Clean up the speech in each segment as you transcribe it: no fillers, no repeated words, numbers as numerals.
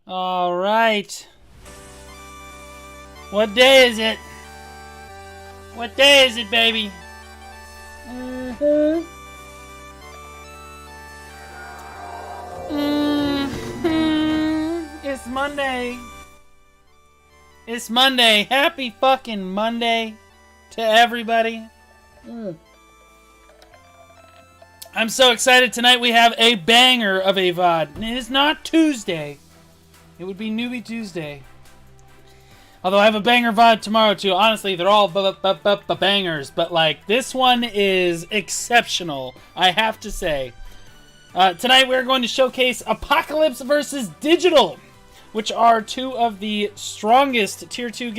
All right. What day is it? What day is it, baby? Mm-hmm. It's Monday. It's Monday. Happy fucking Monday to everybody. I'm so excited. Tonight we have a banger of a VOD. And it is not Tuesday. It would be Newbie Tuesday. Although I have a banger VOD tomorrow too. Honestly, they're all bangers. But like, this one is exceptional, I have to say. Tonight we're going to showcase Apocalypse versus Digital, which are two of the strongest Tier 2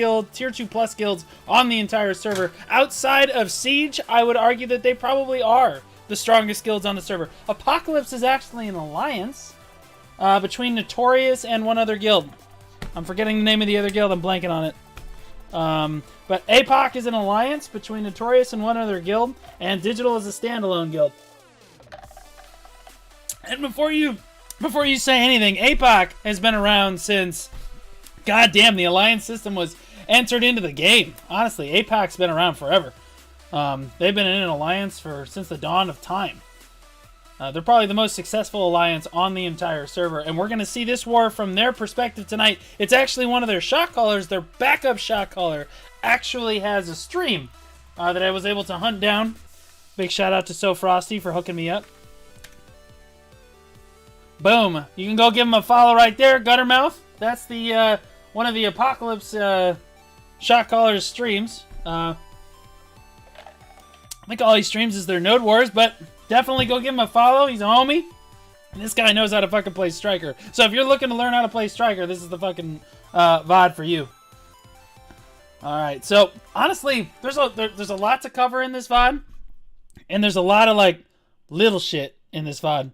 plus guilds on the entire server. Outside of Siege, I would argue that they probably are the strongest guilds on the server. Apocalypse is actually an alliance between Notorious and one other guild. I'm forgetting the name of the other guild. I'm blanking on it. But APOC is an alliance between Notorious and one other guild, and Digital is a standalone guild. And before you say anything, APOC has been around since, goddamn, the alliance system was entered into the game. Honestly, APOC's been around forever. They've been in an alliance since the dawn of time. They're probably the most successful alliance on the entire server, and we're going to see this war from their perspective tonight. It's actually one of their shot callers. Their backup shot caller actually has a stream that I was able to hunt down. Big shout out to So Frosty for hooking me up. Boom. You can go give him a follow right there, Guttermouth. That's the one of the Apocalypse shot caller's streams. I think all he streams is their Node Wars, but definitely go give him a follow. He's a homie. And this guy knows how to fucking play Striker. So if you're looking to learn how to play Striker, this is the fucking VOD for you. Alright, so honestly, there's a lot to cover in this VOD. And there's a lot of like little shit in this VOD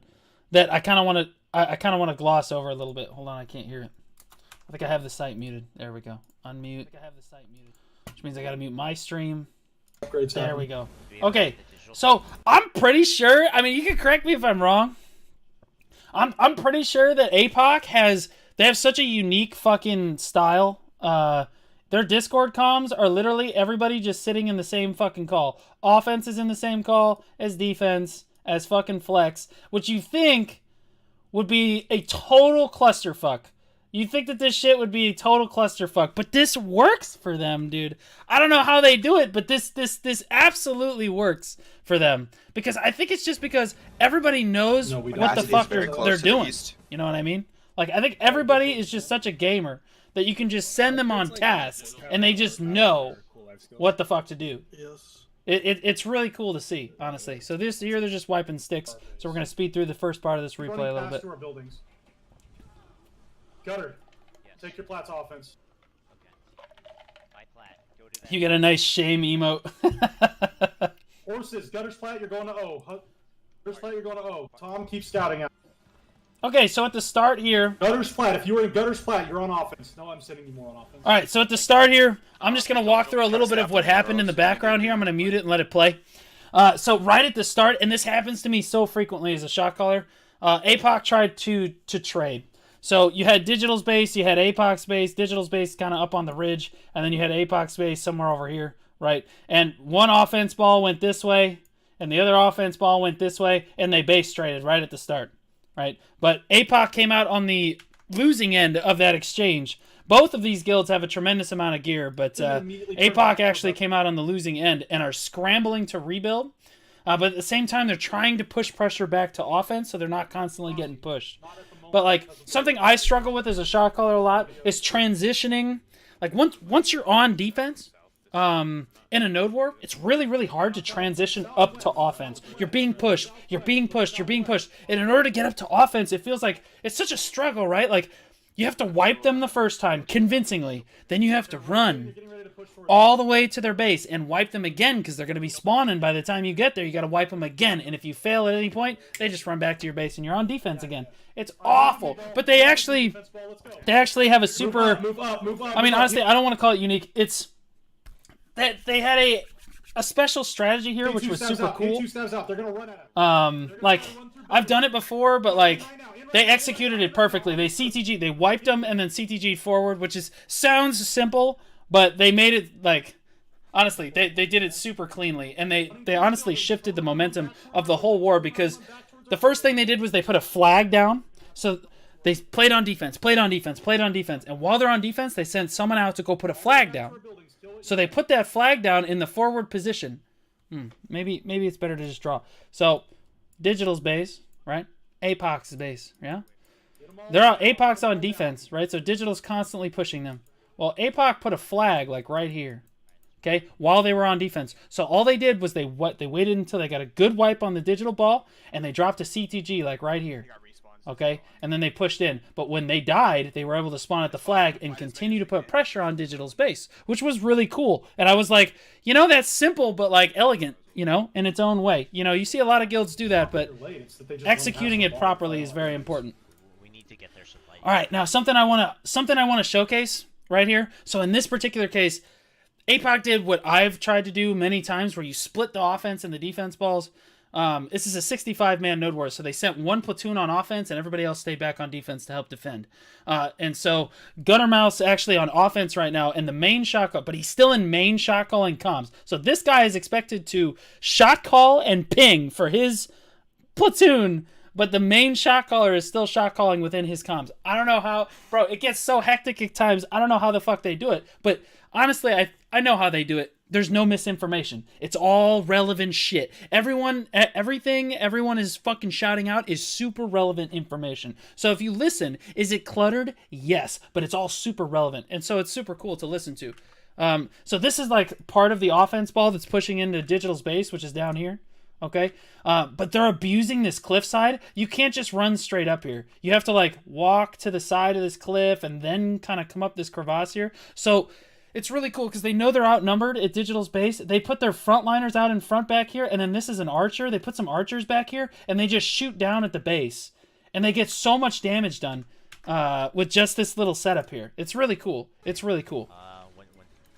that I kind of want to gloss over a little bit. Hold on, I can't hear it. I think I have the site muted. There we go. Unmute. Which means I got to mute my stream. There we go. Okay, so I'm pretty sure, I mean, you can correct me if I'm wrong. I'm pretty sure that APOC they have such a unique fucking style. Their Discord comms are literally everybody just sitting in the same fucking call. Offense is in the same call as defense, as fucking flex, which you think would be a total clusterfuck. You think that this shit would be a total clusterfuck, but this works for them, dude. I don't know how they do it, but this absolutely works for them. Because I think it's just because everybody knows what the fuck they're doing. You know what I mean? Like, I think everybody is just such a gamer that you can just send them on tasks, and they just know what the fuck to do. It's really cool to see, honestly. So this year they're just wiping sticks, so we're going to speed through the first part of this replay a little bit. Gutter, take your Plat's offense. Okay. My Plat, go to that. You get a nice shame emote. Horses, Gutter's Plat, you're going to O. Gutter's Plat, you're going to O. Tom, keep scouting out. Okay, so at the start here... Gutter's Plat, if you were in Gutter's Plat, you're on offense. No, I'm sending you more on offense. Alright, so at the start here, I'm just going to walk through a little bit of what happened in the background here. I'm going to mute it and let it play. So right at the start, and this happens to me so frequently as a shot caller, APOC tried to trade. So you had Digital's base, you had APOC's base, Digital's base kind of up on the ridge, and then you had APOC's base somewhere over here, right? And one offense ball went this way, and the other offense ball went this way, and they base traded right at the start, right? But APOC came out on the losing end of that exchange. Both of these guilds have a tremendous amount of gear, but APOC actually came out on the losing end and are scrambling to rebuild. But at the same time, they're trying to push pressure back to offense, so they're not constantly getting pushed. But like, something I struggle with as a shot caller a lot is transitioning. Like, once you're on defense, in a node war, it's really, really hard to transition up to offense. You're being pushed, you're being pushed, you're being pushed. And in order to get up to offense, it feels like it's such a struggle, right? Like, you have to wipe them the first time, convincingly. Then you have to run all the way to their base and wipe them again, because they're going to be spawning by the time you get there. You got to wipe them again. And if you fail at any point, they just run back to your base and you're on defense again. It's awful. But they actually have a super... I mean, honestly, I don't want to call it unique. It's that they had a special strategy here, which was super cool. Like, I've done it before, but like, They executed it perfectly. They CTG, they wiped them and then CTG'd forward, which sounds simple, but they made it like, honestly, they did it super cleanly, and they honestly shifted the momentum of the whole war, because the first thing they did was they put a flag down. So they played on defense, and while they're on defense, they sent someone out to go put a flag down. So they put that flag down in the forward position. Maybe it's better to just draw. So Digital's base, right? Apoc's base, yeah? They're out. Apoc's on defense, right? So Digital's constantly pushing them. Well, Apoc put a flag like right here, okay, while they were on defense. So all they did was they waited until they got a good wipe on the Digital ball, and they dropped a CTG like right here, okay? And then they pushed in. But when they died, they were able to spawn at the flag and continue to put pressure on Digital's base, which was really cool. And I was like, you know, that's simple but like elegant, you know, in its own way. You know, you see a lot of guilds do that, but executing it properly is very important. We need to get their supply. All right, now something I want to showcase right here. So in this particular case, APOC did what I've tried to do many times, where you split the offense and the defense balls. This is a 65-man node war, so they sent one platoon on offense and everybody else stayed back on defense to help defend. And so Guttermouth's actually on offense right now in the main shot call, but he's still in main shot calling comms. So this guy is expected to shot call and ping for his platoon, but the main shot caller is still shot calling within his comms. I don't know how, bro, it gets so hectic at times. I don't know how the fuck they do it, but honestly, I know how they do it. There's no misinformation. It's all relevant shit. Everything everyone is fucking shouting out is super relevant information. So if you listen, is it cluttered? Yes, but it's all super relevant. And so it's super cool to listen to. So this is like part of the offense ball that's pushing into Digital's base, which is down here. Okay? But they're abusing this cliffside. You can't just run straight up here. You have to like walk to the side of this cliff and then kind of come up this crevasse here. So it's really cool because they know they're outnumbered at Digital's base. They put their frontliners out in front back here, and then this is an archer. They put some archers back here, and they just shoot down at the base. And they get so much damage done with just this little setup here. It's really cool. It's really cool.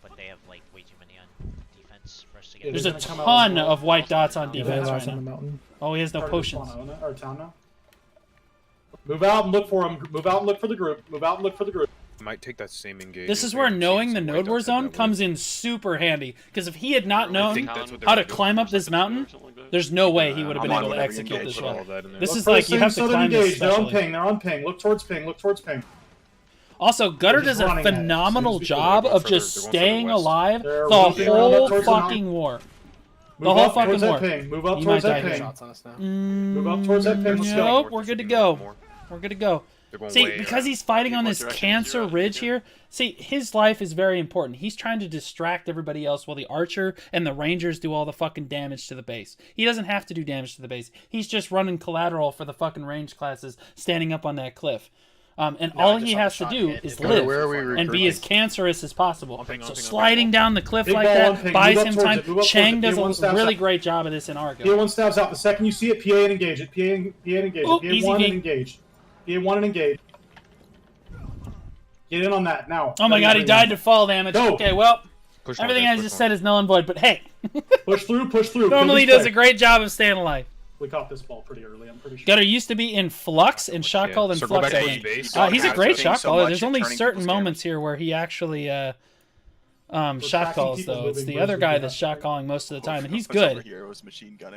But they have like way too many on defense for us to get. There's a ton of white dots on defense right now. Oh, he has no potions. Our town now. Move out and look for him. Move out and look for the group. Move out and look for the group. Might take that same engagement. This is where knowing the node war zone comes in super handy. Because if he had not known how to climb up this mountain, there's no way he would have been able to execute this well. This is like, you have to climb this specially. They're on ping. Look towards ping. Look towards ping. Also, Gutter does a phenomenal job of just staying alive the whole fucking war. The whole fucking war. Move up towards that ping. Move up towards that ping. Let's go. Nope, we're good to go. We're good to go. See, because he's fighting on this cancer ridge here, see, his life is very important. He's trying to distract everybody else while the archer and the rangers do all the fucking damage to the base. He doesn't have to do damage to the base. He's just running collateral for the fucking range classes standing up on that cliff. And all he has to do is live and be as cancerous as possible. So sliding down the cliff like that buys him time. Chang does a really great job of this in Argo. PA1 stabs out. The second you see it, PA and engage it. PA and engage it. PA1 and engage. PA1 and engage. Get in on that now. Oh my god, he died to fall damage. Go. Okay, well, everything I just said is null and void, but hey. Push through, push through. Normally he does a great job of staying alive. We caught this ball pretty early, I'm pretty sure. Gutter used to be in Flux and shot called in Flux. He's a great shot caller. There's only certain moments here where he actually shot calls, though. It's the other guy that's shot calling most of the time, and he's good.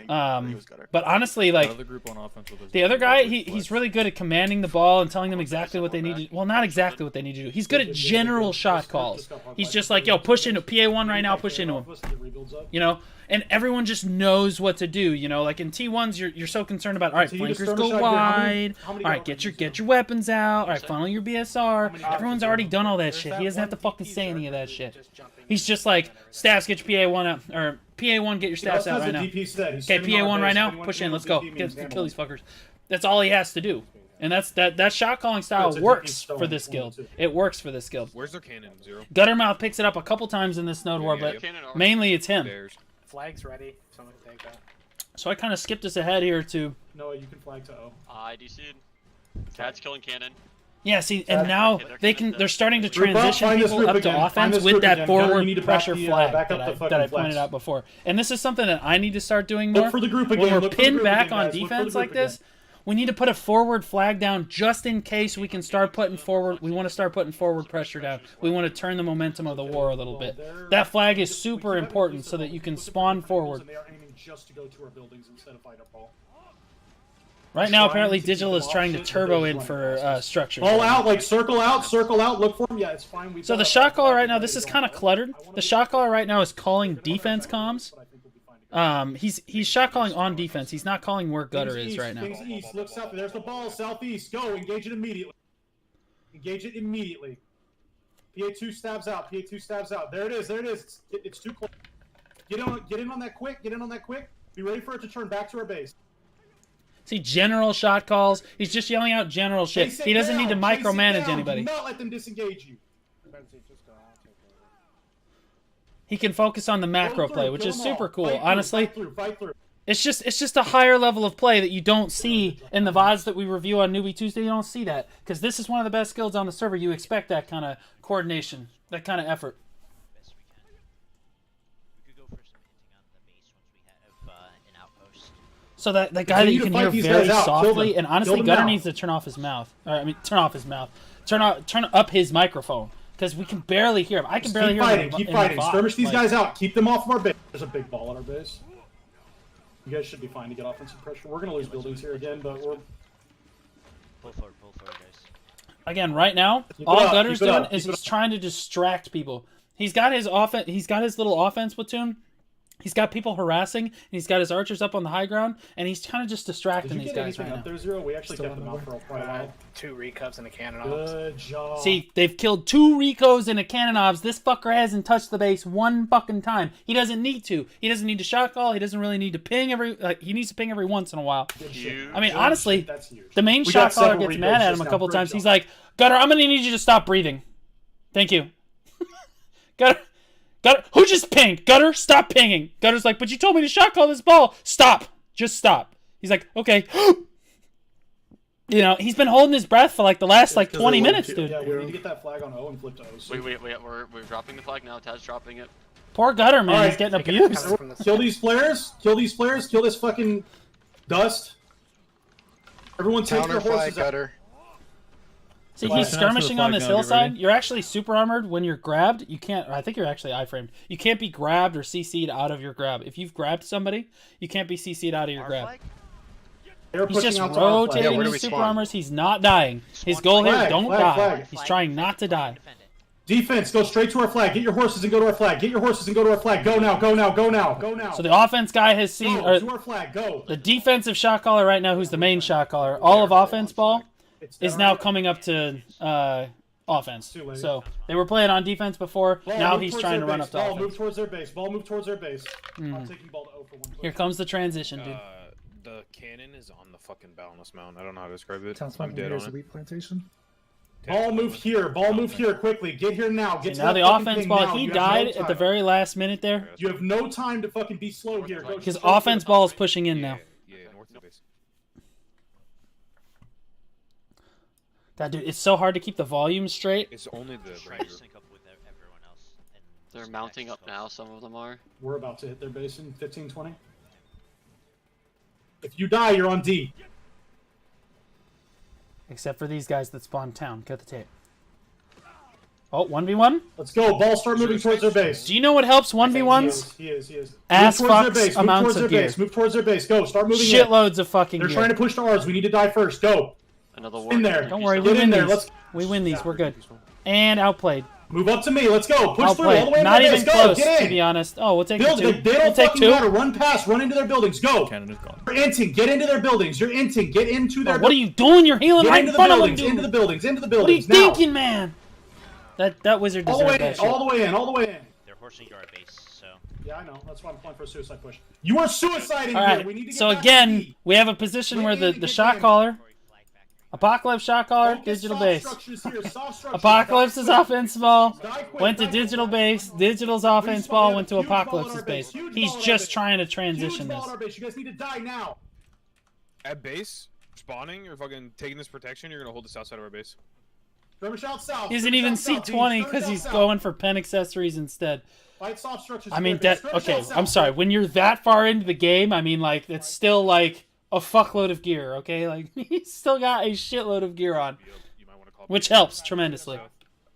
But honestly, like, the other guy, he's really good at commanding the ball and telling them exactly what they need to do. Well, not exactly what they need to do. He's good at general shot calls. He's just like, yo, push into PA1 right now, push into him. You know? And everyone just knows what to do, you know. Like in T1s, you're so concerned about, all right, flankers go wide. All right, get your weapons out. All right, funnel your BSR. Everyone's already done all that shit. He doesn't have to fucking say any of that shit. He's just like, staffs, get your PA1 out, or PA1, get your staffs out right now. Okay, PA1 right now, push in, let's go, kill these fuckers. That's all he has to do. And that shot calling style works for this guild. It works for this guild. Where's their cannon, Zero? Guttermouth picks it up a couple times in this node war, but mainly it's him. Flag's ready. Someone can take that. So I kind of skipped us ahead here to... No, you can flag to O. I DC'd. Cat's killing cannon. Yeah, see, and now they're starting to transition people up to offense with that forward pressure flag that I pointed out before. And this is something that I need to start doing more. Look for the group again. When we're pinned back on defense like this, We need to put a forward flag down just in case we can start putting forward. We want to start putting forward pressure down. We want to turn the momentum of the war a little bit. That flag is super important so that you can spawn forward. And they are aiming just to go to our buildings instead of fight our ball. Right now, apparently, Digital is trying to turbo in for structures. Ball out, like circle out, look for him. Yeah, it's fine. So the shot caller right now, this is kind of cluttered. The shot caller right now is calling defense comms. He's shot calling on defense. He's not calling where Gutter is right now. Kings east, look south. There's the ball, southeast. Go, engage it immediately. Engage it immediately. PA2 stabs out. PA2 stabs out. There it is. There it is. It's too close. Get in on that quick. Get in on that quick. Be ready for it to turn back to our base. See, general shot calls. He's just yelling out general shit. He doesn't need to micromanage anybody. Do not let them disengage you. He can focus on the macro play, which is super cool. Honestly, Fight through. it's just a higher level of play that you don't see in the VODs that we review on Newbie Tuesday. You don't see that because this is one of the best skills on the server. You expect that kind of coordination, that kind of effort. Best we can. We could go for some hitting on the base once we have an outpost. So that guy that you can hear very softly, and honestly, Kill them Gutter now. needs to turn off his mouth. Or, I mean, turn off his mouth. Turn up his microphone because we can barely hear him. I can barely hear him. Keep fighting. Skirmish these guys out. Keep them off of our base. There's a big ball on our base. You guys should be fine to get offensive pressure. We're gonna lose buildings here again, but we're. Pull forward, guys. Again, right now, Keep it all up, Gutter's keep it doing up, is keep it he's trying to distract people. He's got his little offense platoon. He's got people harassing, and he's got his archers up on the high ground, and he's kind of just distracting these guys right now. There, Zero? We actually kept them out for quite a while. 2 recovs and a cannon ops. Good job. See, they've killed 2 Ricos and a cannon obs. This fucker hasn't touched the base one fucking time. He doesn't need to. He doesn't need to shot call. He doesn't really need to ping every. He needs to ping every once in a while. Huge. I mean, honestly, That's huge. the main We shot got caller several gets Ricos mad at him just a now. couple Great times. job. He's like, Gutter, I'm gonna need you to stop breathing. Thank you. Gutter, who just pinged? Gutter, stop pinging. Gutter's like, but you told me to shot call this ball. Stop. Just stop. He's like, okay. You know, he's been holding his breath for like the last 20 minutes, dude. Yeah, we need to get that flag on O and flip to O. Wait, we're dropping the flag now. Tad's dropping it. Poor Gutter, man. Alright, He's getting take it abused. from the Kill these flares. Kill these flares. Kill this fucking dust. Everyone take Counter their flag horses out. Gutter. See, Flag. he's skirmishing on this hillside. You're actually super armored when you're grabbed. You can't. I think you're actually iframed. You can't be grabbed or CC'd out of your grab. If you've grabbed somebody, you can't be CC'd out of your Our grab. flag? They're He's pushing just out to our flag. Yeah, rotating where do his we super spawn? armors. He's not dying. His goal here is Flag, don't flag, die. flag. He's trying not to die. Defend it. Defense, go straight to our flag. Get your horses and go to our flag. Get your horses and go to our flag. Go now, go now, go now, go now. So the offense guy has seen, Go or to our flag, go. the defensive shot caller right now, who's the main shot caller. All of offense ball It's is down. now coming up to offense. Too late. So they were playing on defense before. Ball, Now move he's towards trying to their run base. up to Ball, offense. move towards their base. Ball, move towards their base. I'm taking ball to O for one. Here comes the transition, dude. The cannon is on the fucking Boundless Mountain. I don't know how to describe it. Sounds I'm like dead there's on a it. wheat plantation. Ball move here. Ball move here quickly. Get here now. Get to Now that the fucking offense thing ball, now. he You have no died at the time. very last minute there. You have no time to fucking be slow here. Go Because straight to offense the- ball is pushing in now. Yeah, north of the base. God, dude, it's so hard to keep the volume straight. It's only the Trying to Ranger. sync up with everyone else. And They're some mounting matches up now. Some of them are. We're about to hit their base in 15, 20. If you die, you're on D. Except for these guys that spawned town. Cut the tape. Oh, 1v1? Let's go. Ball start moving towards their base. Do you know what helps 1v1s? He is. Ass Move towards their fucks base. Move amounts towards of their gear. base. Move towards their base. Go. Start moving in. Shitloads of fucking They're gear. trying to push to ours. We need to die first. Go. Another In war. there. Don't worry, we Get in win there, these. let's- We win these. We're good. And outplayed. Move up to me. Let's go. Push through all the Outplayed. way to Not their even base. close, Go. Get to in. be honest. Oh, we'll take Build, two. they don't We'll take fucking two. matter. Run past. Run into their buildings. Go. Cannon is gone. You're inting. Get into their buildings. You're inting. Get into their What are you doing? You're healing Get right into in the front of them, buildings. dude. Into the buildings. Into the What are you buildings. Now. thinking, man? That wizard All the way deserved that in. shit. All the way in. All the way in. they're horsing to our base, so. Yeah, I know. That's why I'm playing for a suicide push. You are suiciding All here. We need to right. get So back to again, D. we have a position Get where in the and get shot in. caller, Flag factory. Apocalypse shot caller, Don't get digital soft base. structures here. Soft structures. Apocalypse's Die quick. offense ball Die quick. went to Die quick. digital base. Digital's offense Huge ball ball. went to Huge ball on Apocalypse's our base. base. Huge He's ball on our just base. trying to Huge transition ball this. on our base. You guys need to die now. At base, spawning, you're fucking taking this protection, you're gonna hold the south side of our base. Skirmish out south. He doesn't Skirmish even out see south, D. 20 Skirmish because out he's south. going for pen accessories instead. Fight soft structures. I in mean, their base. that, Skirmish okay, out I'm south. sorry. When you're that far into the game, I mean, like, it's still like, a fuckload of gear, okay? Like, he's still got a shitload of gear on, You might want to call which helps tremendously.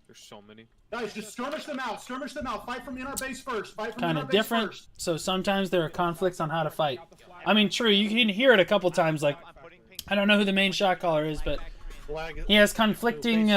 There's so many. Guys, just skirmish them out. Skirmish them out. Fight from in our base first. Fight from in Kind our of base different, first. so sometimes there are conflicts on how to fight. I mean, true, you can hear it a couple times, like, I don't know who the main shot caller is, but he has conflicting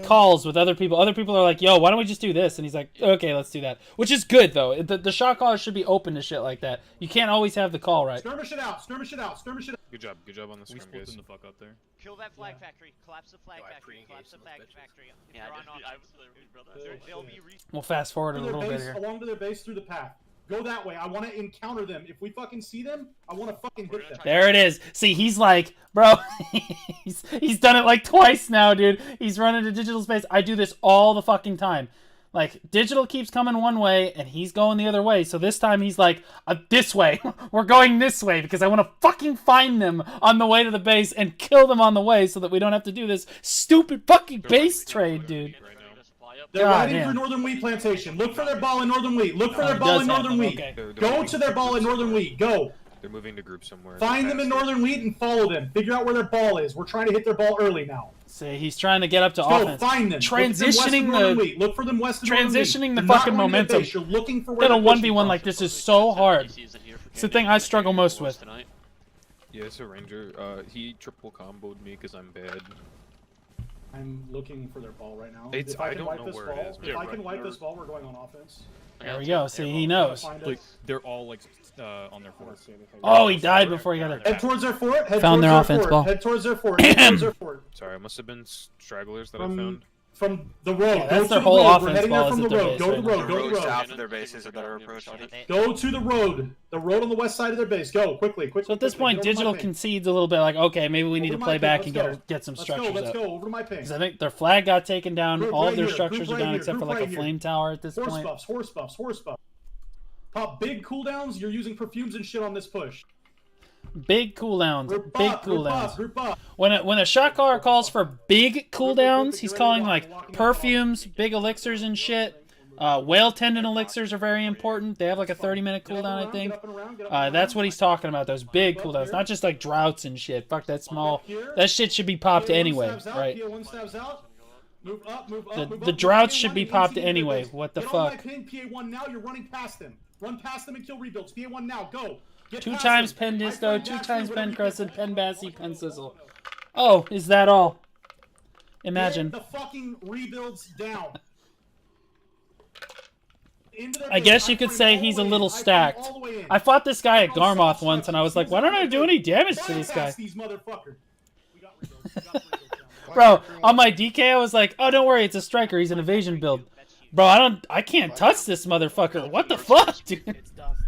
calls with other people. Other people are like, yo, why don't we just do this? And he's like, okay, let's do that. Which is good, though. The shot caller should be open to shit like that. You can't always have the call right. Skirmish it out. Skirmish it out. Skirmish it out. Good job on the scrim, guys. the fuck up there. Kill that flag factory. Collapse the flag factory. Collapse the flag factory. If Yeah, they're on I offense, was they'll be We'll fast forward a To their little bit base, here. along to their base through the path. Go that way. I want to encounter them. If we fucking see them, I want to fucking hit them. There it is. See, he's like, bro, he's done it like twice now, dude. He's running to digital space. I do this all the fucking time. Like, digital keeps coming one way, and he's going the other way. So this time he's like, this way. We're going this way because I want to fucking find them on the way to the base and kill them on the way so that we don't have to do this stupid fucking base trade, dude. They're God riding damn. through Northern Wheat Plantation. Look for their ball in Northern Wheat. Look for Oh, their he ball does in have Northern them, Wheat. okay. Go to their ball in Northern Wheat. Go. They're moving to group somewhere. Find them in Northern Wheat and follow them. Figure out where their ball is. We're trying to hit their ball early now. See, he's trying to get up to Go offense. find them. Transitioning Look for them west of Northern Wheat. transitioning the They're not fucking going to their momentum. base. You're looking for where In a they're pushing 1v1 from. like this is so hard. It's the thing I struggle most with. Yeah, it's a ranger. He triple comboed me because I'm bad. I'm looking for their ball right now. It's- If I can don't wipe know this where it ball, is, If man. I can wipe this ball, we're going on offense. There we go. See, he knows. Find Like, us. they're all, like, on their fort. Oh, he died before he got it. Head towards their fort. Head Found towards their their offense fort. ball. Head towards their fort. Head towards their fort. Sorry, it must have been stragglers that I found. From the road. Yeah, Go that's to their the whole road. We're offense heading ball there is from at the their road. base Go to right the now. road. Go to the road. south of their base is a better approach. Go to the road. The road on the west side of their base. Go quickly. So at this point, digital concedes a little bit. Like, okay, maybe we need to Over my play ping, back let's and go. get some Let's structures Let's up. go. Over to my ping. Because I think their flag got taken down. Group All right of their here, structures group are down right except here, for group like a right flame tower at this Horse point. buffs. Horse buffs. Horse buffs. Pop big cooldowns. You're using perfumes and shit on this push. Big cooldowns. Group Big up. Group up. cooldowns. Group up. When a shot caller calls for big cooldowns, he's calling like perfumes, big elixirs and shit. Whale tendon elixirs are very important. They have like a 30-minute cooldown, I think. That's what he's talking about. Those big cooldowns, not just like droughts and shit. Fuck that small. That shit should be popped anyway, right? PA1 stabs out. Move up, move up, move up. The droughts PA1 should be and popped 18 anyway. rebuilds. What the Get on my fuck? pin, PA1 now. You're running past them. Run past them and kill rebuilds. PA1 now. Go. Get Two past times them. pen I disto, find two Daphne, times whatever pen you crescent, get. pen bassy, pen sizzle. Oh, is that all? Imagine. Get the fucking rebuilds down. Into their I base. guess you could frame say all the he's a way little in. I frame stacked. all the way in. I fought this guy at No Garmoth soft once, and I was like, structures. why don't I do any damage to this Bypass guy? these motherfuckers. We got rebuilds. We got rebuilds down. Bro, on my DK, I was like, oh, don't worry, it's a striker. He's an evasion build. Bro, I can't touch this motherfucker. What the fuck, dude? It's dust.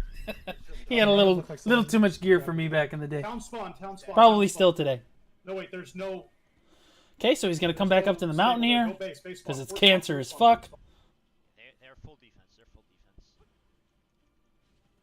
He had a little too much gear for me back in the day. Town spawn. Town spawn. Probably town still spawn. today. No, wait. There's no. Okay, so he's gonna come back up to the mountain Go here base, base spawn. because it's Force cancer spawn, as force spawn, fuck. force spawn. They're full defense. They're full defense.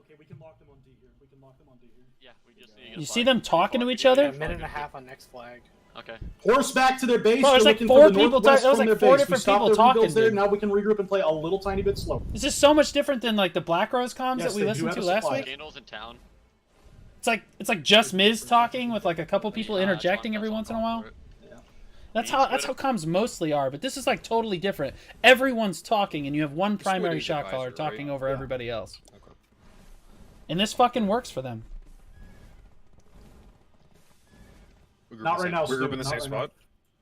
Okay, we can lock them on D here. We can lock them on D here. Yeah, we just You see them talking to each other? A minute and a half on next flag. Okay. Horse back to their base. Bro, there's They're like looking four for the people northwest there was from like their four base. We different stopped people their talking, rebuilds there. dude. Now we can regroup and play a little tiny bit slow. This is so much different than like the Black Rose comms Yes, that we they do listened have to a last supply. week. Candles in town. It's like just Miz talking with like a couple people interjecting every once in a while. That's how comms mostly are, but this is like totally different. Everyone's talking, and you have one primary Squid shot advisor, caller right? talking over Yeah. everybody else. Okay. And this fucking works for them. Not right now, We're grouping the Stu, same not right spot.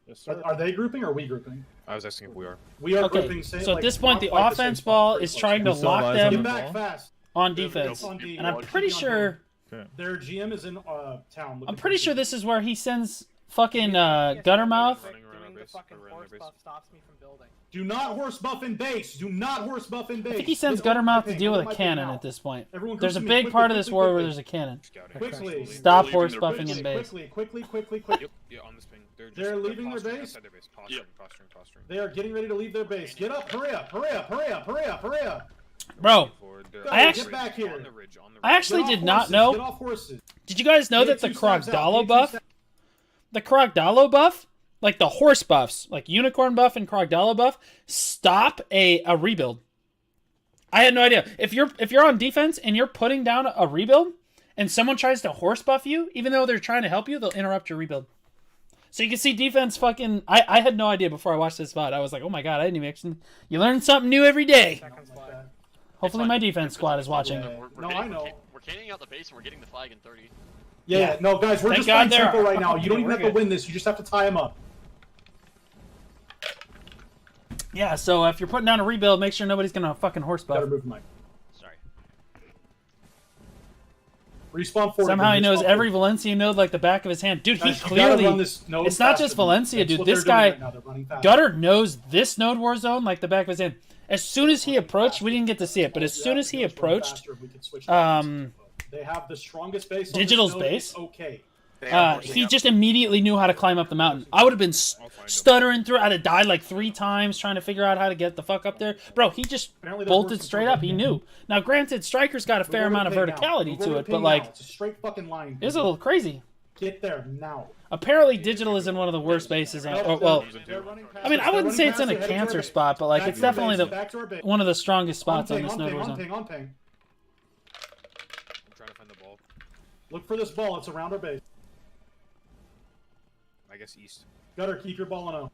Yes, Are they grouping or are we grouping? I was asking if we are. We are Okay, grouping. Same, so at like, this point, the not quite same offense spot, ball pretty is close. trying to We still lock have eyes them Get the back ball? fast. on defense. On D. And I'm Keep pretty on sure... Their GM is in town. I'm pretty sure this is where he sends fucking Running Guttermouth. around Doing the base, fucking or around horse their base. buff stops me from building. Do not horse buff in base. Do not horse buff in base. I think he sends Get over my Guttermouth to ping, deal over with a my ping cannon now. at this point. Everyone There's a group to me. big part of this Quickly, war where quickly. there's a cannon. Scouting. Quickly. Stop They're horse leaving their buffing base. in base. Quickly. Yeah, on this ping. Just They're leaving their posturing base? outside their base. Posturing. They are getting ready to leave their base. Get up. Hurry up. Bro, Forward, I actually- Get back here. On the ridge. I actually Get off did not horses, know. Get off horses. Did you guys know that the PA2 stabs out, Krogdalo PA2 buff, stabs- the Krogdalo buff, like the horse buffs, like Unicorn buff and Krogdalo buff, stop a rebuild? I had no idea. If you're on defense and you're putting down a rebuild, and someone tries to horse buff you, even though they're trying to help you, they'll interrupt your rebuild. So you can see defense fucking... I had no idea before I watched this VOD. I was like, oh my god, I didn't even actually... You learn something new every day. Second flag. Hopefully my defense squad is watching. No, I know. We're canning out the base and we're getting the flag in 30. Yeah, no, guys, we're Thank just God playing there tempo are- right now. You don't even have to win this. You just have to tie him up. Yeah, so if you're putting down a rebuild, make sure nobody's gonna fucking horse Gotta buff. move Mike. Sorry. Respawn forward. Somehow he Respawn knows forward. every Valencia node like the back of his hand. Dude, he Guys, you gotta clearly... run this node It's not faster just than- Valencia, that's dude. what This they're doing guy... right now. They're running fast. Gutter knows this node war zone like the back of his hand. As soon as he approached, we didn't get to see it, but as soon as he approached, They have the strongest base. on this Digital's node. base? It's okay. he just immediately knew how to climb up the mountain. I would have been stuttering through. I'd have died like 3 times trying to figure out how to get the fuck up there. Bro, he just Apparently that bolted works straight for up. He knew. Now, granted, Striker's got a fair amount of verticality to it, but like, it's a straight fucking line. it's a little crazy. Get there now. Apparently, Digital is in one of the worst bases. Well, I mean, I wouldn't say it's in a cancer spot, but like, it's definitely one of the strongest spots on this node war zone. On ping. I'm trying to find the ball. Look for this ball. It's around our base. I guess east. Gutter, keep your ball on O.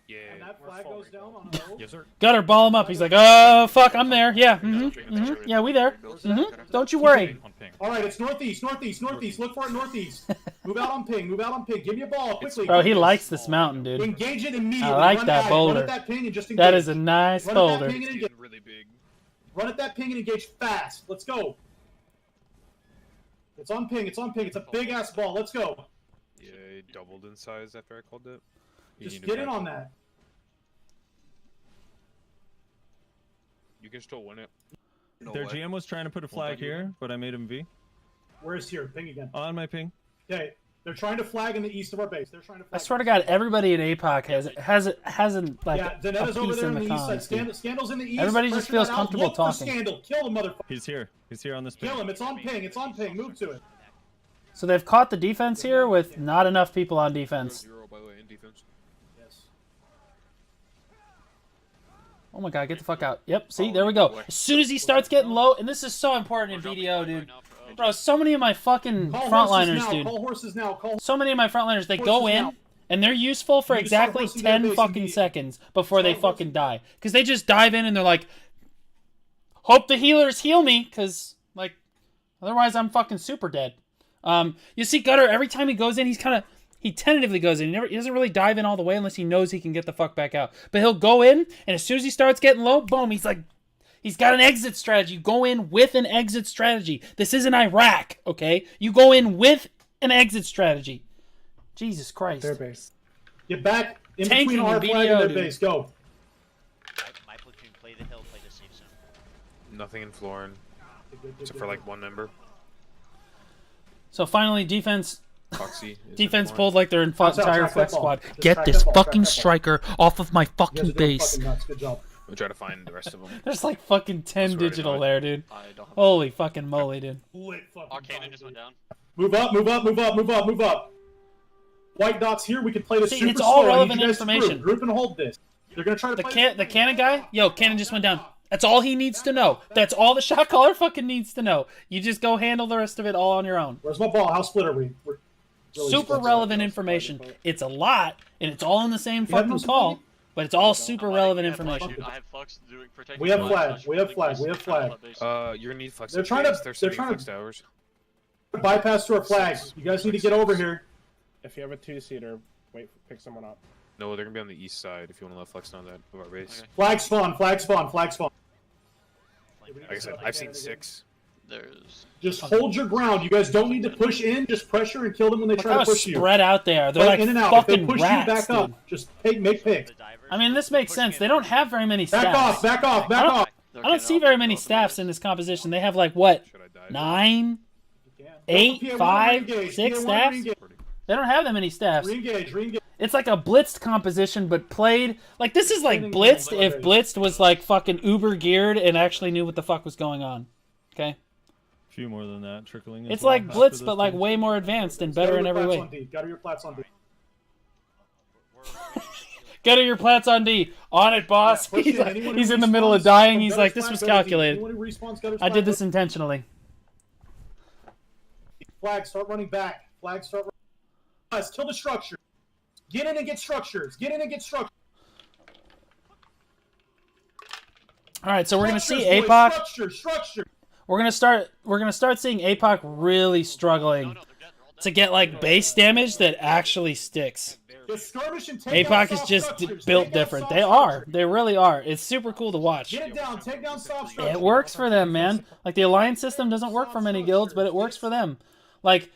Yeah. And that flag goes down on O. Yes, sir. Gutter, ball him up. He's like, oh, fuck, I'm there. Yeah, yeah, we there. Don't you worry. On ping. All right, it's northeast. Look for it northeast. Move out on ping. Give me a ball quickly. Bro, he likes this mountain, dude. Engage it immediately. I like Run that at it. boulder. Run at that ping and just engage. That is a nice Run at that boulder. ping and engage. Really big. Run at that ping and engage fast. Let's go. It's on ping. It's a big ass ball. Let's go. Yeah, it doubled in size after I called it. You Just need to get in back on up. that. You can still win it. Their GM was trying to put a flag here, but I made him V. Where is here? Ping again. On my ping. Okay. They're trying to flag in the east of our base. They're trying to I flag. swear to God, everybody at APOC hasn't like Yeah, a Danetta's over piece there in on the the east side. cons. dude. Scandal's in the east. Everybody just Pressure feels that out. comfortable Look for talking. Scandal. Kill the motherfucker. He's here. He's here on this ping. Kill him. It's on ping. It's on ping. Move to it. So they've caught the defense here with not enough people on defense. 0 by the way in defense. Yes. Oh my God, get the fuck out. Yep, see, there we go. As soon as he starts getting low, and this is so important in BDO, dude. Bro, so many of my fucking Call frontliners, horses now. dude. Call horses now. Call. So many of my frontliners, they go Horses now. in, and they're useful for You just start exactly horsing their 10 base fucking immediately. seconds before they Start fucking die. Because they just dive in and they're like, hope the healers heal me, because, like, otherwise I'm fucking super dead. You see Gutter, every time he goes in, he tentatively goes in. He doesn't really dive in all the way unless he knows he can get the fuck back out. But he'll go in, and as soon as he starts getting low, boom, he's got an exit strategy. You go in with an exit strategy. This isn't Iraq, okay? You go in with an exit strategy. Jesus Christ. Their base. Get back in Tanking between our the flag BDO, and their dude. base. Go. My platoon, play the hill, play the safe zone. Nothing in Florin. Except for like one member. So finally, defense Foxy. is in defense Florin. pulled like their Track entire that flex ball. squad. Just Get track this that ball, track fucking that ball. striker off of my You guys fucking are doing base. fucking nuts. Good job. We'll try to find the rest of them. There's like fucking 10 Swear to digital God. there, dude. I don't have. Holy fucking moly, dude. Lit fucking Arcana fire, just dude. went down. Move up. Move up. Move up. Move up. Move up. White dots here. We can play this See, super it's all slow. I need relevant you guys to information. Group and hold this. They're gonna try to play The cannon guy? Yo, cannon just went down. That's all he needs to know. That's all the shot caller fucking needs to know. You just go handle the rest of it all on your own. Where's my ball? How split are we? We're really Super split. relevant information. It's a lot, and it's all in the same You have no fucking call, support? but it's all super relevant I have flag, information. I have Flux doing protection. We have flag, flag, flash, we have holding flag, base, we have control flag. that base. You're gonna need flex. They're trying to- They're they're setting trying to- flex towers. Bypass to our flag. You guys need to get over here. If you have a two-seater, pick someone up. No, they're gonna be on the east side if you want to let flex know that of our base. Okay. Flag spawn. Flag spawn. Flag spawn. Like I said, I've seen 6. There's. Just hold your ground. You guys don't need to push in. Just pressure and kill them when they Look try how to push you. spread out they are. They're Play like in and out. If they fucking push rats, you, back dude. up. Just make pick. The divers, I mean, this makes push sense. me They in don't there. have very many Back staffs. off. Back off. Back off. They're I don't getting see off very the many road. staffs in this composition. They have like, what, Should I die? 9, Yeah. 8, PA1 5, re-engage. 6 PA1 staffs? re-engage. They don't have that many staffs. Re-engage. Re-engage. It's like a blitzed composition, but played like this is like blitzed if blitzed was like fucking uber geared and actually knew what the fuck was going on. Okay, Few more than that trickling. as it's well like after blitz, those but like things. way more advanced and Gutter better in your every plats way. on D. Gutter your plats on D. Get your plats on D. On it, boss. Push He's, in. Anyone who he's in the middle of respawns dying. from He's Gutter's like, this flag, was Gutter's D. calculated. Anyone who respawns Gutter's I flag, did this Gutter's intentionally. D. Flag, start running back. Flag, start running back. Guys, kill the structure. Get in and get structures. Get in and get structures. All right, so we're gonna see Structures, boys, APOC. Structure. We're gonna start seeing APOC really struggling to get like base damage that actually sticks. Just skirmish and take APOC out is soft just structures. built Take out different. soft They are. structures. They really are. It's super cool to watch. Get it down. Take down soft structures. It works for them, man. Like the alliance system doesn't work for many guilds, but it works for them. Like,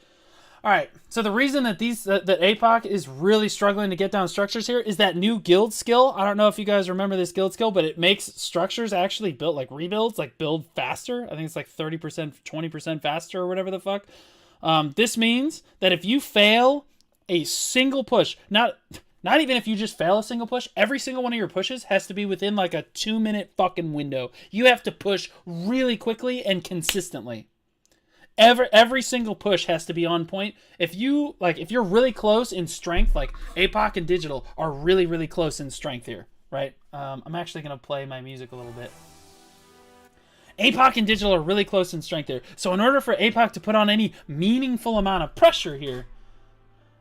all right. So the reason that that APOC is really struggling to get down structures here is that new guild skill. I don't know if you guys remember this guild skill, but it makes structures actually built like rebuilds, like build faster. I think it's like 30%, 20% faster or whatever the fuck. This means that if you fail a single push, not even if you just fail a single push, every single one of your pushes has to be within like a 2-minute fucking window. You have to push really quickly and consistently. Every single push has to be on point. If you're really close in strength, like APOC and Digital are really, really close in strength here, right? I'm actually gonna play my music a little bit. APOC and Digital are really close in strength here. So in order for APOC to put on any meaningful amount of pressure here,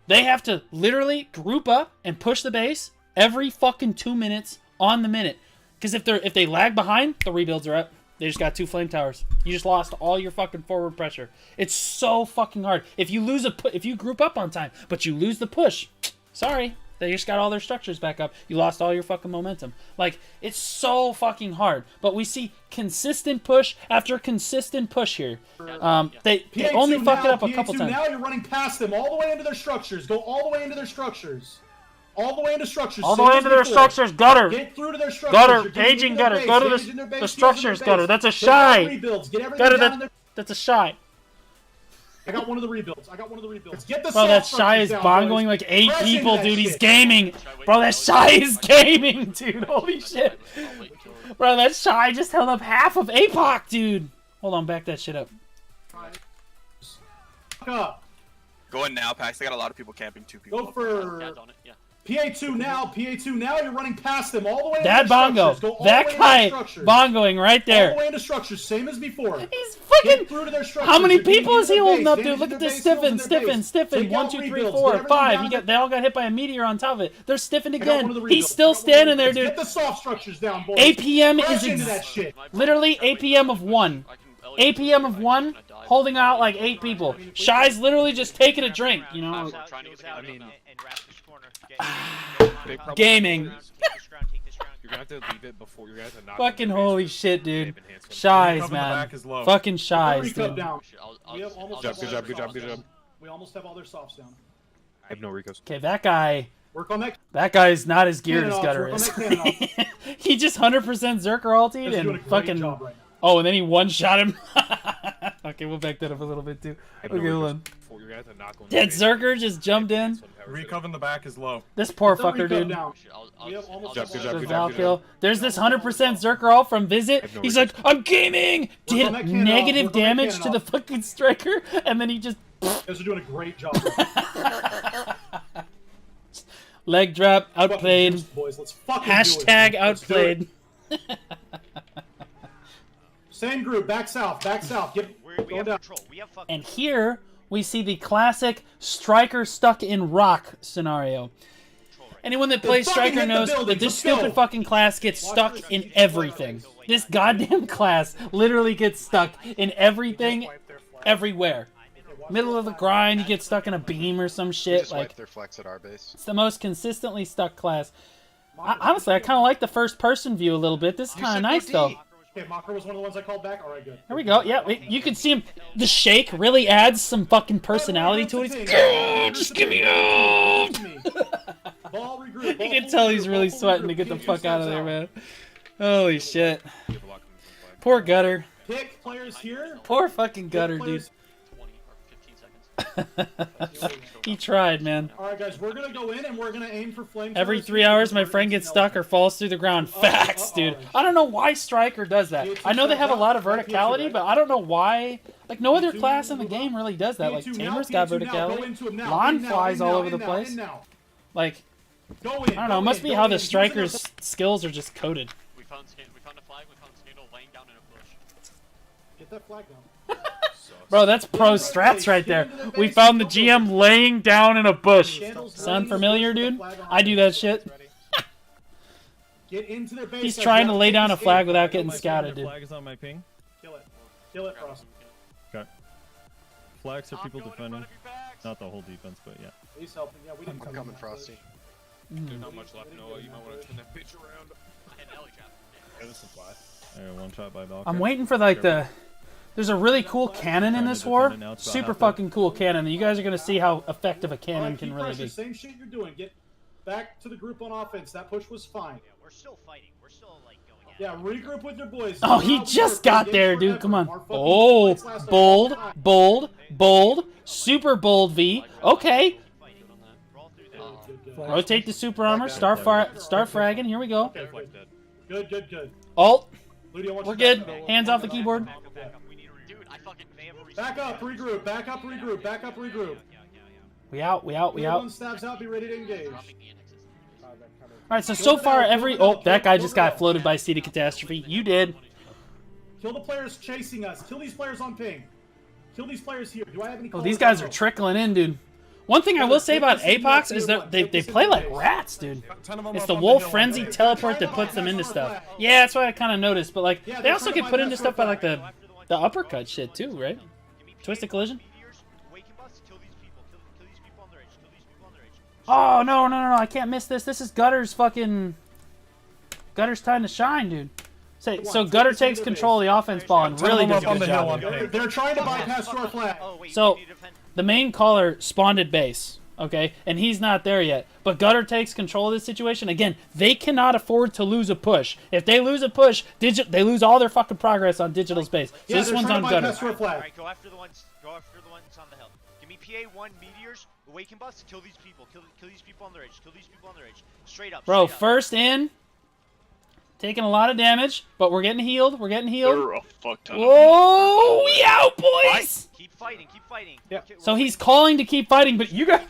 they have to literally group up and push the base every fucking 2 minutes on the minute. Because if they lag behind, the rebuilds are up. They just got 2 flame towers. You just lost all your fucking forward pressure. It's so fucking hard. If you if you group up on time, but you lose the push, sorry, they just got all their structures back up. You lost all your fucking momentum. Like, it's so fucking hard. But we see consistent push after consistent push here. They only fucked it up a couple times. Now you're running past them all the way into their structures. Go all the way into their structures. All the way into structures. All the way into their structures. Gutter. Get through to their structures. Gutter. Paging gutter. Go to the structures. Gutter. That's a shy. Gutter. That's a shy. I got one of the rebuilds. Get the Bro, that shy is bongoing like 8 people, dude. He's gaming. Bro, that shy is gaming, dude. Holy shit. Bro, that shy just held up half of APOC, dude. Hold on, back that shit up. Go in now, Pax. They got a lot of people camping. 2 people. Go for Dad's on it, yeah. PA2 now. PA2 now. You're running past them all the way. That bongo. That guy bongoing right there. All the way into structures, same as before. He's fucking. Through to their structures. How many You're getting people is he into their holding up, base. dude? Look at Damage this to their base, stiffen. Take 1, out 2, 3, rebuilds. 4, Get everything 5. down They all got hit by a meteor on top of it. They're stiffened I got one again. of the He's rebuilds. still standing there, dude. Get the soft structures down, boys. APM Crash is into that shit. literally APM of 1. APM of 1, holding out like 8 people. Shy's literally just taking a drink, you know. I mean, and wrap this corner. Big problem. Gaming. Take this round. You're gonna have to leave it before. You're gonna have to knock. Fucking on the base holy first. shit, They dude. have enhancements. Shies, Cover the man. back is low. Fucking Get shies, the recap dude. down. I'll We have almost Good have all job, their good job, softs good down. job. We almost have all their softs down. I have no recos. Okay, that guy Work on that. is not as geared as Cannon off, Gutter work is. on that cannon He just 100% Zerker ultied He's doing a and great fucking. job right now. Oh, and then he one-shot him. Okay, we'll back that up a little bit too. I have no Okay, hold recos on. before. You're gonna have to knock on the That base. Zerker just jumped in. Recov in the back is low. This poor Get the fucker, recap dude. down. I'll We have almost Good job, have good all job, their good Val job, kill. There's this 100% Zerker ult from Visit. have no He's reason. like, I'm gaming! Work Did on that cannon negative off, work on that damage cannon to the off. fucking striker, and then he just You guys are doing a great job. leg drop, Fucking outplayed. juice, boys. Let's fucking do it. Hashtag Let's do it. outplayed. Same group. Back south. Back south. We Go have down. control. We have fucking And here we see the classic striker stuck in rock scenario. Anyone that plays fucking striker hit the knows that buildings, this let's go. stupid fucking class gets stuck in everything. This goddamn class literally gets stuck in everything, everywhere. Middle of the grind, you get stuck in a beam or some shit. Just Like, wipe their flex at our base. it's the most consistently stuck class. Honestly, I kind of like the first-person view a little bit. This is kind of nice, though. Okay, Mocker was one of the ones I called back. All right, good. There we go. Yeah, you can see him. The shake really adds some fucking personality to it. He's, "Go, just give me up." Ball regroup. You can tell he's really sweating to get the fuck out of there, man. Holy shit. You have a lot coming from flag. Poor Gutter. Pick players here. Poor fucking Gutter, Pick dude. players- 20 or 15 seconds. He tried, man. All right, guys, we're gonna go in and we're gonna aim for flame. Every towers 3 here. hours, my friend gets stuck or falls through the ground. Facts, dude. I don't know why Striker does that. I know they have a lot of verticality, but I don't know why. Like, no other class in the game really does that. Like, P2 now, Tamer's got P2 now, go verticality. into him now, Lawn in now, flies in all now, over in the now, place. in now. Like, Go in. I don't know. It must be how the Striker's skills are just coded. We found a flag. We found Scandal laying down in a bush. Get that flag down. Bro, that's pro strats right there. We found the GM laying down in a bush. Sound familiar, dude? I do that shit. Get into their base. He's guys. trying You to have lay down a take this flag in. without getting My ping, scouted, the dude. flag is on my ping. Kill it. Kill it, Frost. Okay. Flags are Top, people go in defending. front of your bags. Not the whole defense, but yeah. He's helping. Yeah, we didn't I'm coming, Frosty. There's not much left, Noah. You might want to turn that bitch around. And Ellie trap. There's a supply. Alright, one shot by Valkyrie. I'm waiting for like the... There's a really cool cannon in this war. Super fucking cool cannon. You guys are going to see how effective a cannon can really be. Same shit you're doing. Get back to the group on offense. That push was fine. Yeah, we're still fighting. We're still like going at Yeah, it. regroup with your boys. Oh, he just got there, dude. Come on. Oh, bold, bold, bold. Super bold V. Okay. Roll through that. Rotate the super armor. Start fragging. Here we go. Good, good, good. Alt. Ludio, watch We're your good. back. Hands off the keyboard. Back up. We need to Dude, I fucking Back up, regroup. Back up, regroup. Back up, regroup. We out. We out. We Tier out. 1 stabs out. Be ready to engage. All right. So far, oh, that guy just got floated by Seed of Catastrophe. You did. Kill the players chasing us. Kill these players on ping. Kill these players here. Do I have any? Oh, these guys are trickling in, dude. One thing I will say about Apox is that they play like rats, dude. It's the Wolf Frenzy teleport that puts them into stuff. Yeah, that's what I kind of noticed. But like, they also get put into stuff by like the uppercut shit too, right? Twisted Collision. Oh no no no! I can't miss this. This is Gutter's fucking. Gutter's time to shine, dude. So Gutter takes control of the offense ball and really does a good job. They're trying to bypass your flag. So the main caller spawned at base, okay, and he's not there yet. But Gutter takes control of this situation. Again, they cannot afford to lose a push. If they lose a push, they lose all their fucking progress on Digital's base. So this one's on Gutter. Alright, go after the ones. Go after the ones on the hill. Give me PA1 meteors. Awaken bus. Kill these people. Kill these people on their edge. Kill these people on their edge. Straight up. Bro, straight up. first in. Taking a lot of damage, but we're getting healed. We're getting healed. There are a fuck ton of Whoa, we out, boys! Keep fighting. Keep fighting. Yeah. Okay, So we're he's calling to keep fighting, but you guys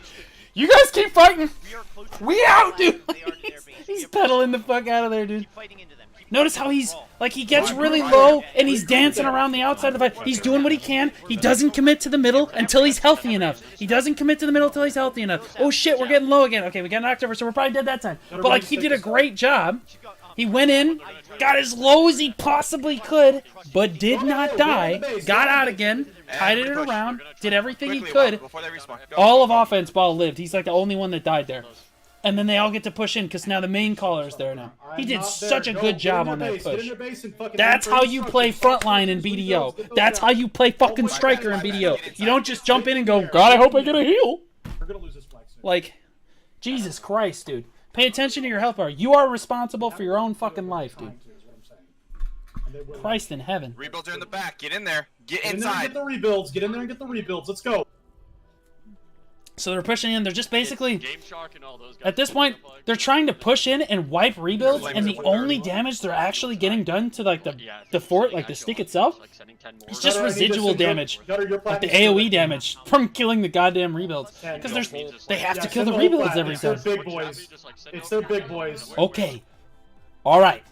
keep fighting. We are close to We the out, flag dude. than they are to their base. We He's have pedaling the pushed fuck out of there, dude. Keep fighting into them. Keep Notice fighting. how he's Roll. like he gets really low and he's dancing around the outside of the fight. He's doing what he can. He doesn't commit to the middle until he's healthy enough. He doesn't commit to the middle until he's healthy enough. Oh shit, we're getting low again. Okay, we got knocked over, so we're probably dead that time. But like he did a great job. He went in, got as low as he possibly could, but did not die. Got out again, tied it around, did everything he could. Before they respawn. Go. All of offense ball lived. He's like the only one that died there. And then they all get to push in because now the main caller is there now. He did such a good job on that push. That's how you play frontline in BDO. That's how you play fucking striker in BDO. You don't just jump in and go, God, I hope I get a heal. We're gonna lose this flag soon. Like, Jesus Christ, dude. Pay attention to your health bar. You are responsible for your own fucking life, dude. Christ in heaven. Rebuilds are in the back. Get in there. Get Get in there and inside. get the rebuilds. Get in there and get the rebuilds. Let's go. So they're pushing in. They're just basically, Game Shark and all those guys. at this point, they're trying to push in and wipe rebuilds, and the only damage they're actually getting done to like the fort, like the stick itself, it's just Gutter, I need residual this in your- damage. Gutter, your Like flag the is still- AoE damage from killing the goddamn rebuilds. Because they have to kill the rebuilds every It's their time. big boys. It's their big boys. Okay. Alright.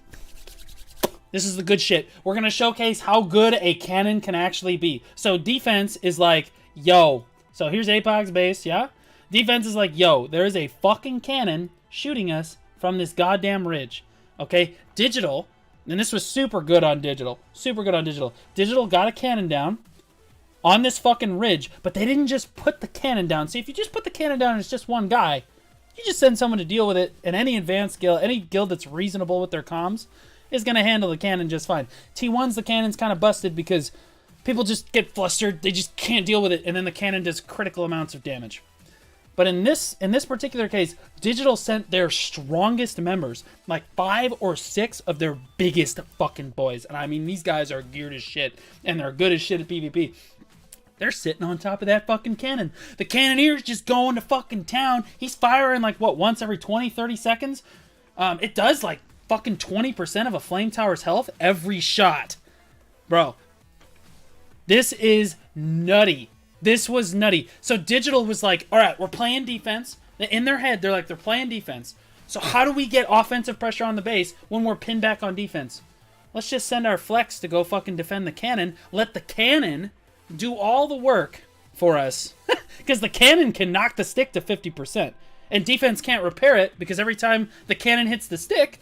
This is the good shit. We're going to showcase how good a cannon can actually be. So defense is like, yo. So here's Apog's base, yeah? Defense is like, yo, there is a fucking cannon shooting us from this goddamn ridge. Okay? Digital, and this was super good on Digital. Super good on Digital. Digital got a cannon down on this fucking ridge, but they didn't just put the cannon down. See, if you just put the cannon down and it's just one guy, you just send someone to deal with it, and any advanced guild, any guild that's reasonable with their comms is going to handle the cannon just fine. T1's the cannon's kind of busted because people just get flustered. They just can't deal with it, and then the cannon does critical amounts of damage. But in this particular case, Digital sent their strongest members, like 5 or 6 of their biggest fucking boys. And I mean, these guys are geared as shit, and they're good as shit at PvP. They're sitting on top of that fucking cannon. The Cannoneer's just going to fucking town. He's firing like, what, once every 20, 30 seconds? It does like fucking 20% of a Flame Tower's health every shot. Bro, this is nutty. This was nutty. So Digital was like, all right, we're playing defense. In their head, they're playing defense. So how do we get offensive pressure on the base when we're pinned back on defense? Let's just send our flex to go fucking defend the cannon. Let the cannon do all the work for us because the cannon can knock the stick to 50%, and defense can't repair it because every time the cannon hits the stick,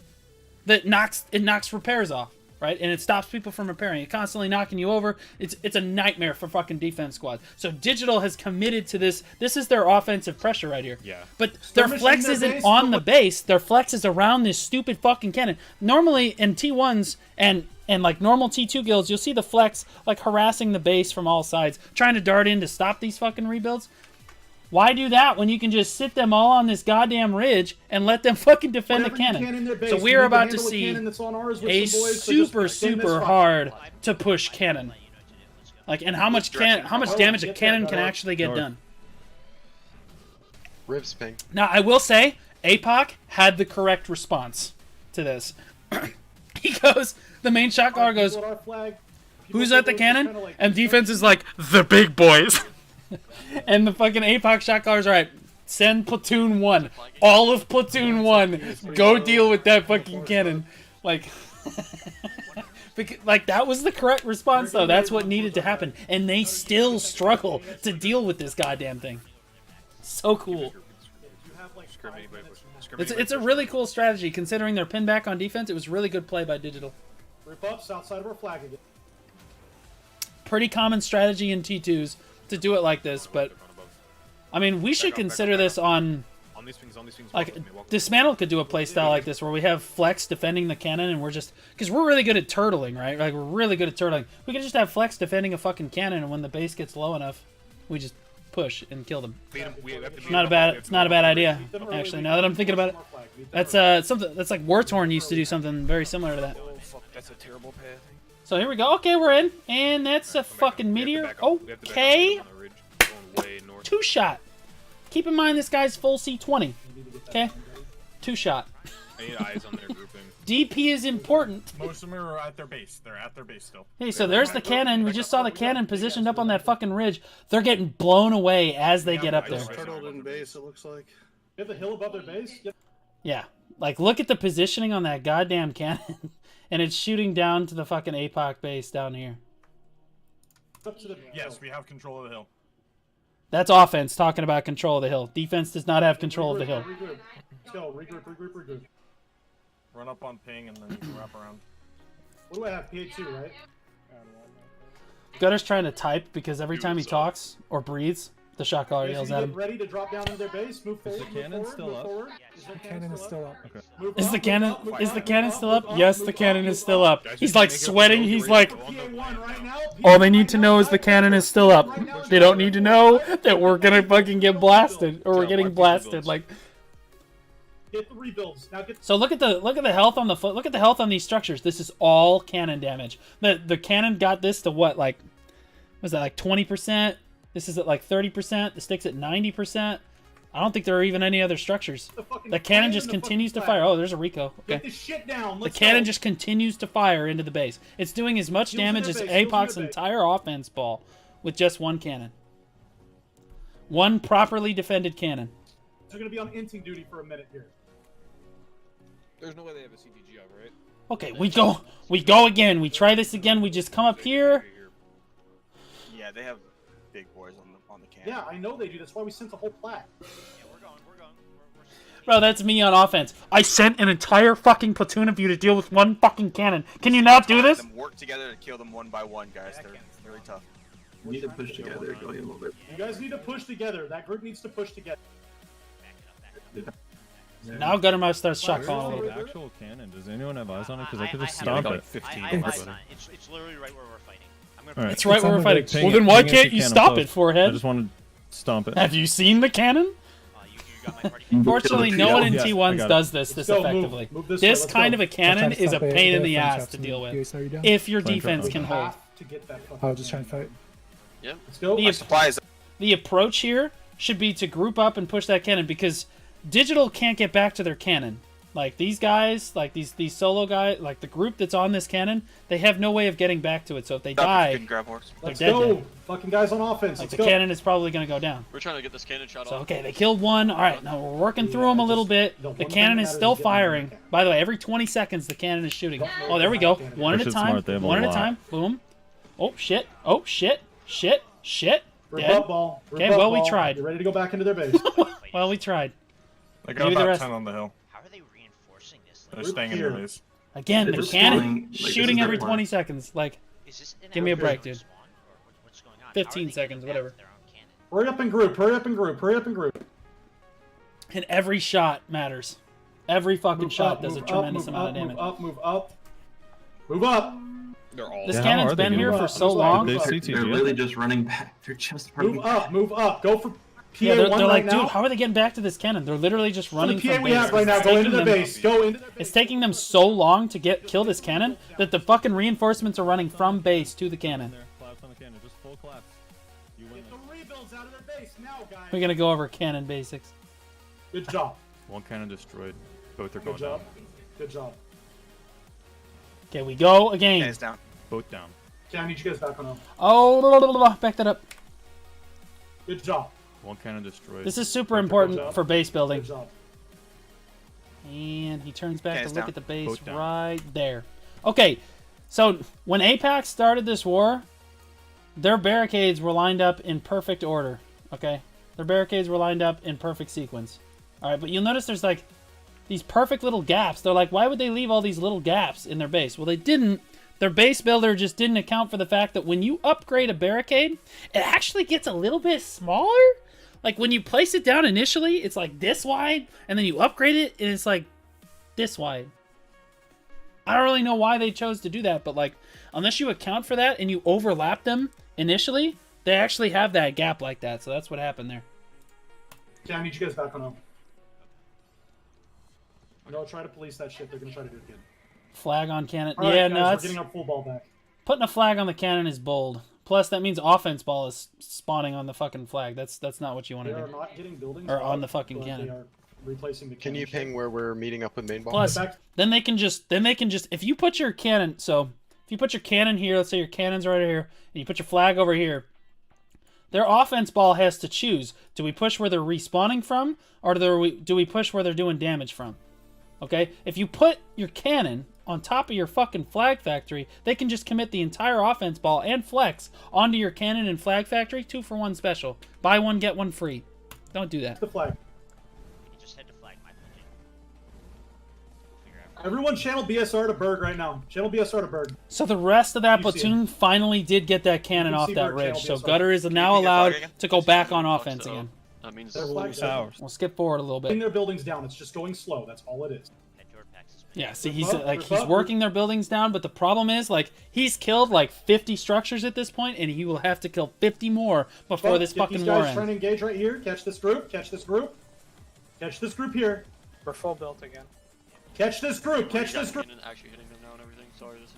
it knocks repairs off, right? And it stops people from repairing it, constantly knocking you over. It's a nightmare for fucking defense squads. So Digital has committed to this. This is their offensive pressure right here. Yeah. But their flex isn't on the base. Their flex is around this stupid fucking cannon. Normally in T1s and like normal T2 guilds, you'll see the flex like harassing the base from all sides, trying to dart in to stop these fucking rebuilds. Why do that when you can just sit them all on this goddamn ridge and let them fucking defend the cannon? So we're about to see a super hard to push cannon. Like, and how much damage a cannon can actually get done. Ribs ping. Now, I will say, APOC had the correct response to this. He goes, the main shot caller goes, "Who's at the cannon?" And defense is like, "The big boys." And the fucking APOC shot callers, all right, send platoon 1. All of platoon 1. Go deal with that fucking cannon. Like, that was the correct response, though. That's what needed to happen. And they still struggle to deal with this goddamn thing. So cool. It's a really cool strategy, considering their pin back on defense. It was really good play by Digital. Rip up, south side of our flag again. Pretty common strategy in T2s to do it like this, but I mean, we should consider this on these things, like Dismantle could do a playstyle like this where we have Flex defending the cannon and we're just because we're really good at turtling, right? Like we're really good at turtling. We could just have Flex defending a fucking cannon, and when the base gets low enough, we just push and kill them. It's not a bad idea, actually. Now that I'm thinking about it, that's something that's like Wartorn used to do something very similar to that. Oh fuck, that's a terrible path. So here we go. Okay, we're in, and that's a fucking meteor. Okay. 2-shot. Keep in mind this guy's full C20. Okay? 2-shot. I need eyes on their grouping. DP is important. Most of them are at their base. They're at their base still. Hey, so there's the cannon. We just saw the cannon positioned up on that fucking ridge. They're getting blown away as they get up there. Turtled in base, it looks like. You have the hill above their base? Yeah. Like, look at the positioning on that goddamn cannon. And it's shooting down to the fucking APOC base down here. Yes, we have control of the hill. That's offense talking about control of the hill. Defense does not have control of the hill. Let's go. Regroup. Run up on ping and then wrap around. What do I have? PA2, right? Gutter's trying to type because every time he talks or breathes, the shot caller yells at him. Ready to drop down into their base? Move forward. Is the cannon still up? The cannon is still up. Okay. Is the cannon still up? Yes, the cannon is still up. He's like sweating. He's like, all they need to know is the cannon is still up. They don't need to know that we're gonna fucking get blasted or we're getting blasted. Like, get the rebuilds. Now get. So look at the health on the foot. Look at the health on these structures. This is all cannon damage. The cannon got this to what, like, was that like 20%? This is at like 30%. The stick's at 90%. I don't think there are even any other structures. The cannon just continues to fire. Oh, there's a Rico. Okay. Get this shit down. The cannon just continues to fire into the base. It's doing as much damage as APOC's entire offense ball with just one cannon. One properly defended cannon. They're going to be on inting duty for a minute here. There's no way they have a CTG up, right? Okay, we go again. We try this again. We just come up here. Yeah, they have big boys on the cannon. Yeah, I know they do. That's why we sent the whole plat. Yeah, we're going. Bro, that's me on offense. I sent an entire fucking platoon of you to deal with one fucking cannon. Can you not do this? Them work together to kill them one by one, guys. They're very tough. We need to push together, going a little bit. You guys need to push together. That group needs to push together. Now Guttermouth starts shot calling. The actual cannon. Does anyone have eyes on it? Because I could just have stomp like it. 15 I have eyes on it. It's literally right where we're fighting. I'm gonna. Alright. It's right where we're fighting. Ping Well, it, then why ping it can't to you cannon stop close. it, Forehead? I just want to stomp it. Have you seen the cannon? You got my party. Fortunately, no one in Yeah, I T1s got it. does this Let's go, effectively. move this way, This let's kind go. of a cannon is a pain in the ass to deal with. If your defense can hold. To get that I'll just try and fight. Let's go. The, Supplies. the approach here should be to group up and push that cannon because Digital can't get back to their cannon. Like these guys, like these solo guys, like the group that's on this cannon, they have no way of getting back to it. So if they die, Grab horse. Let's dead go. then. Fucking guys on offense. like Let's the go. cannon is probably going to go down. We're trying to get this cannon shot So off. okay, they killed one. All right, now we're working through them a little bit. the The one cannon thing is that still matters is getting firing. them. By the way, every 20 seconds the cannon is shooting. Oh, there we go. One at a Push it time. smart, they have a One at a lot. time. Boom. Oh shit. Oh shit. Shit. Shit. Group Dead. up, ball. Group Okay, up, well, we ball. tried. You're ready to go back into their base. Well, we tried. They got Maybe the about rest- 10 on the hill. How are they reinforcing this? They're Like, staying in here. their base. Again, They're the just cannon spawning, like, this is shooting their every plan. 20 seconds. Like, is this an Give me a hour break, zone dude. spawn, or what's going on? How are 15 they getting seconds, back whatever. with their own cannon? Hurry up and group. Hurry up and group. Hurry up and group. and every shot matters. Every fucking Move shot up, does a move up, tremendous move amount up, of damage. Move up. Move up. Move up. They're all. This Yeah, how cannon's are they been doing? here Move for up, so move up, long. move They up. CTG. They're literally just running back. They're just running Move back. up. Move up. Go for PA Yeah, they're one like, right dude, now. how are they getting back to this cannon? They're literally just running the PA from we base. have right now. It's Go into taking their them- base. Go into their base. It's taking them so long to get this cannon that the fucking reinforcements are running from base to the cannon. There, collapse on the cannon. Just full collapse. You win Get this. the rebuilds out of their base now, guys. We're gonna go over cannon basics. Good job. One cannon destroyed. Both are Good going job. down. Good job. Okay, we go again. Cannon's down. Both down. Okay, I need you guys back on home. Oh, blah, blah, blah, blah, back that up. Good job. One cannon destroyed. This is super Good important job. for base building. Good job. And he turns back Cannon's to look down. at the base Both down. right there. Okay, so when APAC started this war, their barricades were lined up in perfect order. Okay, their barricades were lined up in perfect sequence. All right, but you'll notice there's like these perfect little gaps. They're like, why would they leave all these little gaps in their base? Well, they didn't. Their base builder just didn't account for the fact that when you upgrade a barricade, it actually gets a little bit smaller. Like when you place it down initially, it's like this wide, and then you upgrade it, and it's like this wide. I don't really know why they chose to do that, but like, unless you account for that and you overlap them initially, they actually have that gap like that. So that's what happened there. Okay, I need you guys back on home. No, try to police that shit. They're gonna try to do it again. Flag on cannon. All right, Yeah, guys, no, we're that's, getting our full ball back. putting a flag on the cannon is bold. Plus, that means offense ball is spawning on the fucking flag. That's not what you want They to are do. not getting buildings Or on up, the fucking but cannon. They are replacing the Can cannon you ship. ping where we're meeting up with main ball? Plus, back- then they can just if you put your cannon, so if you put your cannon here, let's say your cannon's right here, and you put your flag over here, their offense ball has to choose: do we push where they're respawning from, or do we push where they're doing damage from? Okay, if you put your cannon on top of your fucking flag factory, they can just commit the entire offense ball and flex onto your cannon and flag factory. 2-for-1 special. Buy one, get one free. Don't do that. The flag. You just head to flag my opinion. Figure out. Everyone channel BSR to Berg right now. Channel BSR to Berg. So the rest of that You see platoon finally did get that cannon You off see that Berg ridge. channel So BSR. Gutter is now ping your allowed flag again? to go back on Fuck, offense so again. That means Their it's flag hours. We'll skip forward a little Bring bit. their buildings down. It's just going slow. That's all it is. Head toward Pax's Yeah, see, Rip he's up, like rip he's up, working their buildings down, but the problem is like he's killed like 50 structures at this point, and he will have to kill 50 more before this Get fucking these war guys trying ends. to engage right here. Catch this group. Catch this group. Catch this group here. We're full built again. Catch this group. Catch You this got group. cannon actually hitting them now and everything. Sorry, this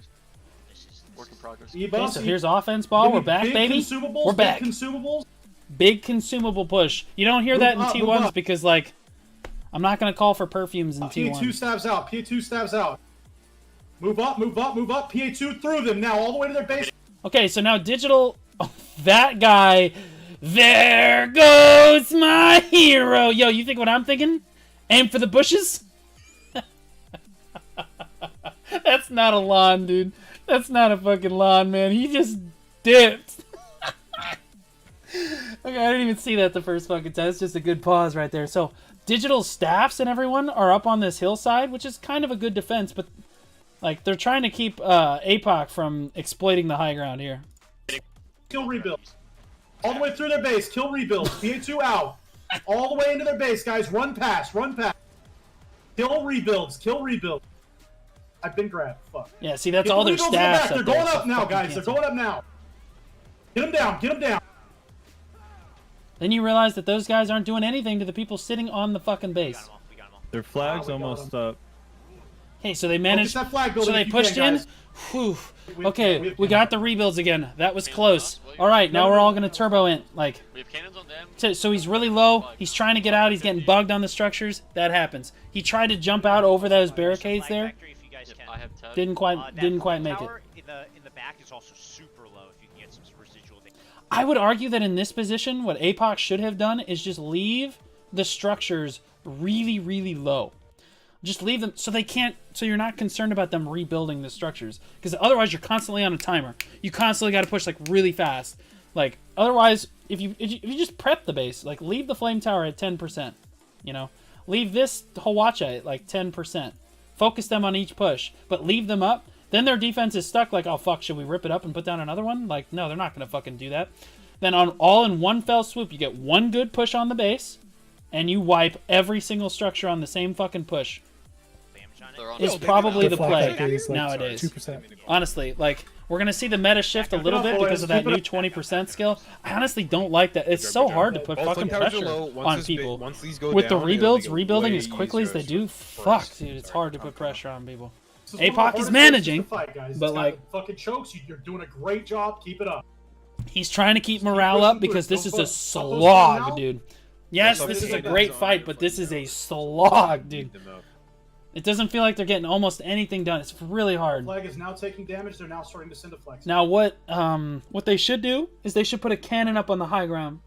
is work in progress. Okay, so here's offense ball. We're back, baby. Consumables, We're back. Big consumables. Big consumable push. You don't hear Move that in up, move T1s up. because like I'm not gonna call for perfumes in PA2 T1. stabs out. PA2 stabs out. Move up, move up, move up. PA2 through them now, all the way to their base. Okay, so now digital. Oh, that guy. There goes my hero. Yo, you think what I'm thinking? Aim for the bushes? That's not a lawn, dude. That's not a fucking lawn, man. He just dipped. Okay, I didn't even see that the first fucking time. It's just a good pause right there. So, digital staffs and everyone are up on this hillside, which is kind of a good defense, but like they're trying to keep APOC from exploiting the high ground here. Kill rebuilds. All the way through their base. Kill rebuilds. PA2 out. All the way into their base, guys. Run past. Run past. Kill rebuilds. Kill rebuilds. I've been grabbed. Fuck. Yeah, see, that's Get all the their rebuilds in the staffs back. They're up there, going so up now, fucking guys. They're cancel. going up now. Get them down. Get them down. Then you realize that those guys aren't doing anything to the people sitting on the fucking We base. got 'em all. We got 'em all. Their flag's we got almost them. up. Hey, so they managed. that flag So building they if you pushed can, in. guys. Whew. We- Okay, we- we got the rebuilds again. That was close. All right, now we're all gonna turbo in. Like, We have cannons on them. so he's really low. He's trying to get out. He's getting bugged on the structures. That happens. He tried to jump out over those barricades Flag there. factory if you guys can. I have 10. Didn't That quite make it. tower in the back is also super low if you can get some residual damage. I would argue that in this position, what APOC should have done is just leave the structures really, really low. Just leave them so they can't. So you're not concerned about them rebuilding the structures, because otherwise you're constantly on a timer. You constantly got to push like really fast. Like, otherwise, if you just prep the base, like, leave the flame tower at 10%, you know? Leave this Hawacha at, like, 10%. Focus them on each push, but leave them up. Then their defense is stuck, like, oh, fuck, should we rip it up and put down another one? Like, no, they're not going to fucking do that. Then all in one fell swoop, you get one good push on the base, and you wipe every single structure on the same fucking push. Is probably the play nowadays. 2%. Honestly, like, we're going to see the meta shift a little bit because of that new 20% skill. I honestly don't like that. It's so hard to put fucking pressure on people. With the rebuilds, rebuilding as quickly as they do, fuck, dude, it's hard to put pressure on people. APOC is managing, but, like, fucking chokes. You're doing a great job. Keep it up. he's trying to keep morale up because this is a slog, dude. Yes, this is a great fight, but this is a slog, dude. It doesn't feel like they're getting almost anything done. It's really hard. Flag is now taking damage. They're now starting to send a flex. Now, what they should do is they should put a cannon up on the high ground.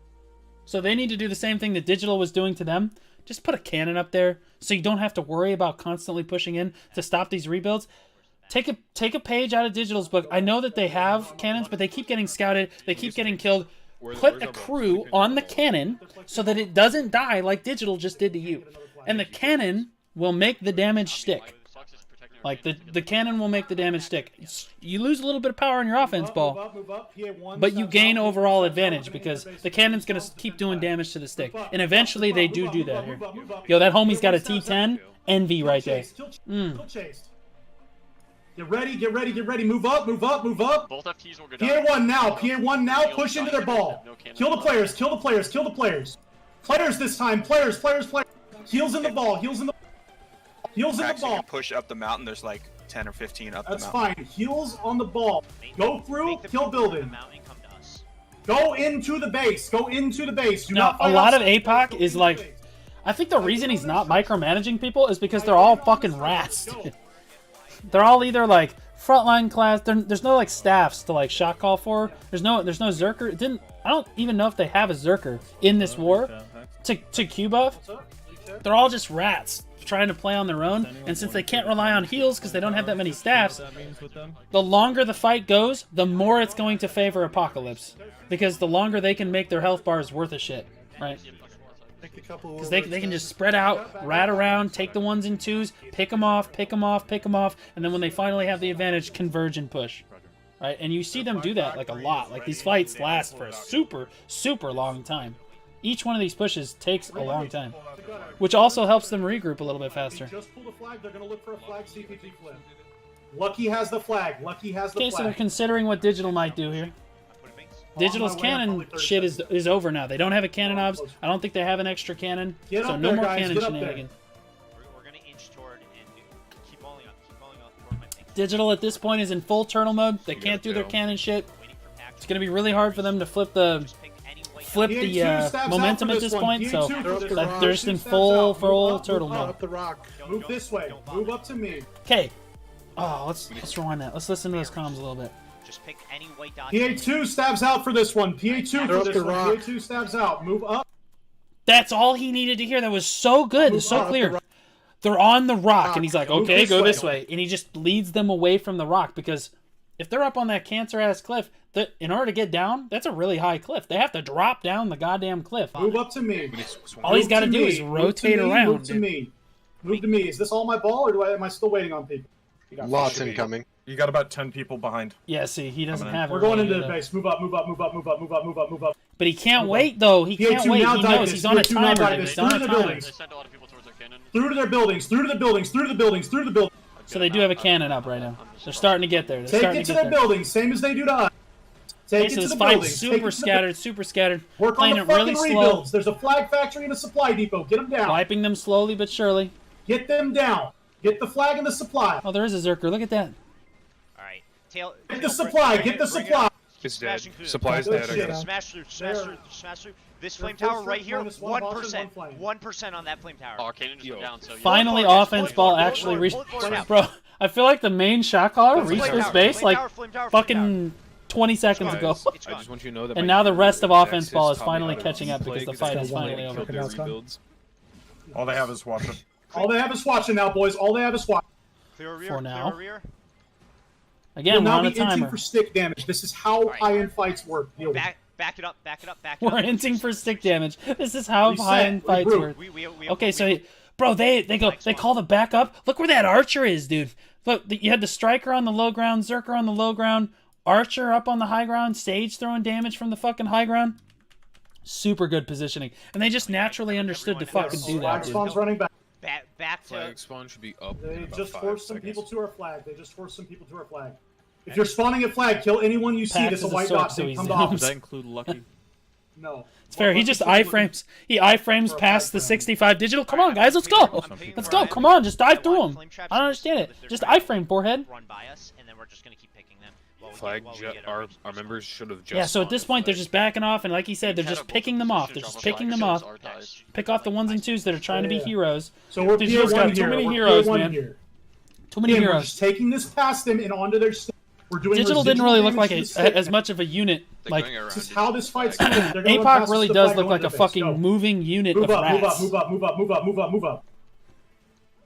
So they need to do the same thing that Digital was doing to them. Just put a cannon up there so you don't have to worry about constantly pushing in to stop these rebuilds. Take a page out of Digital's book. I know that they have cannons, but they keep getting scouted. They keep getting killed. Put a crew on the cannon so that it doesn't die like Digital just did to you. And the cannon will make the damage stick. Like, the cannon will make the damage stick. You lose a little bit of power on your offense ball, but you gain overall advantage because the cannon's going to keep doing damage to the stick. And eventually they do that here. Yo, that homie's got a T10. Envy right there. Get ready, get ready, get ready. Move up, move up, move up. Both FTs will go down. PA1 now, PA1 now. Push into their ball. Kill the players, kill the players, kill the players. Players this time, players. Heals in the ball, heals in the ball. Push up the mountain. There's like 10 or 15 up That's the mountain. fine. Heals on the ball. Go through, kill building. Go into the base. Go into the base. No, a lot of APOC is like... I think the reason he's not micromanaging people is because they're all fucking rats. They're all either like frontline class. There's no like staffs to like shot call for. There's no Zerker. I don't even know if they have a Zerker in this war to Q buff. They're all just rats trying to play on their own. And since they can't rely on heals because they don't have that many staffs, the longer the fight goes, the more it's going to favor Apocalypse because the longer they can make their health bars worth a shit, right? Because they can just spread out, rat around, take the ones and twos, pick them off, and then when they finally have the advantage, converge and push. Right? And you see them do that like a lot. Like these fights last for a super, super long time. Each one of these pushes takes a long time. Which also helps them regroup a little bit faster. Just pull the flag, they're going to look for a flag CPG flip. Lucky has the flag, Okay, so they're considering what Digital might do here. Digital's cannon shit is over now. They don't have a cannon obs. I don't think they have an extra cannon. So no more cannon shenanigans. We're gonna inch toward and keep rolling up toward my thing. Digital at this point is in full turtle mode. They can't do their cannon shit. It's gonna be really hard for them to flip the momentum at this point. So they're just in full turtle mode. Move this way. Move up to me. Okay. Oh, let's rewind that. Let's listen to those comms a little bit. Just pick any white dot. PA2 stabs out for this one. PA2 for this one. PA2 stabs out. Move up. That's all he needed to hear. That was so good. It's so clear. They're on the rock, and he's like, okay, go this way. And he just leads them away from the rock because if they're up on that cancer-ass cliff, in order to get down, that's a really high cliff. They have to drop down the goddamn cliff. Move up to me. All he's got to do is rotate around. Move to me. Move to me. Is this all my ball, or am I still waiting on people? Lots incoming. You got about 10 people behind. Yeah, see, he doesn't have it. We're going into the base. Move up, move up, move up, move up, move up, move up, move up. But he can't wait, though. He can't wait. He knows he's on a timer. He's on a timer. They sent a lot of people towards their cannon. Through to their buildings, through to the buildings, through to the buildings, through to the buildings. So they do have a cannon up right now. They're starting to get there. Take it to their buildings, same as they do to us. Take it to the buildings. Super scattered. Work on the really fucking slow. rebuilds. There's a flag factory and a supply depot. Get them down. Wiping them slowly but surely. Get them down. Get the flag and the supply. Oh, there is a Zerker. Look at that. Alright. Get the supply. Get the supply. It's dead. Supply's dead. I guess. Smash through. This flame tower right here, 1%. 1% on that flame tower. Oh, our cannon just went down, so... Finally, offense ball actually reached... Bro, I feel like the main shot caller reached this base like fucking 20 seconds ago. I just want you to know that and now the rest of offense ball is finally catching up because the fight is finally over. All they have is watching. All they have is watching now, boys. All they have is watching. Clear rear, For now. clear rear. Again, we're on a You'll now be timer. inching for stick damage. This is how high-end fights work. Back Back it up, back it up, back it We're up. hinting for stick damage. This is how Reset, high end fights regroup. work. Okay, so bro, they call the backup. Look where that archer is, dude. Look, you had the striker on the low ground, Zerker on the low ground, archer up on the high ground, Sage throwing damage from the fucking high ground. Super good positioning, and they just naturally understood to fucking do that. Flag Dude. spawn's running back. Back to. Flag spawn should be up. They in about just 5 forced some seconds. people to our flag. They just forced some people to our flag. If you're spawning at flag, kill anyone you see Pax that's a is a white source, dot. so They he come zooms. to Does office. that include Lucky? No. It's fair. He just iframes. He iframes past the 65 digital. Come on, guys, let's go. Let's go. Come on, just dive through him. I don't understand it. Just iframe, forehead. Run by us, and then we're just gonna keep picking them. Flag our members should have just. Yeah, so at this spawned point, they're flag. just backing off, and like he said, they're just picking them off. They're just picking them off. Pick off the ones and twos that are trying to be heroes. So we're Digital's PA1 got too here. many We're heroes, PA1 man. here. Too many Again, we're heroes. just taking this past them and onto their stick. We're doing Digital didn't really look like residual damage to the stick. as much of a unit. Like This is how this fight's going. They're gonna run APOC past really the does flag, look go like a into base. fucking Go. moving unit Move of up, move rats. up, move up, move up, move up, move up, move up.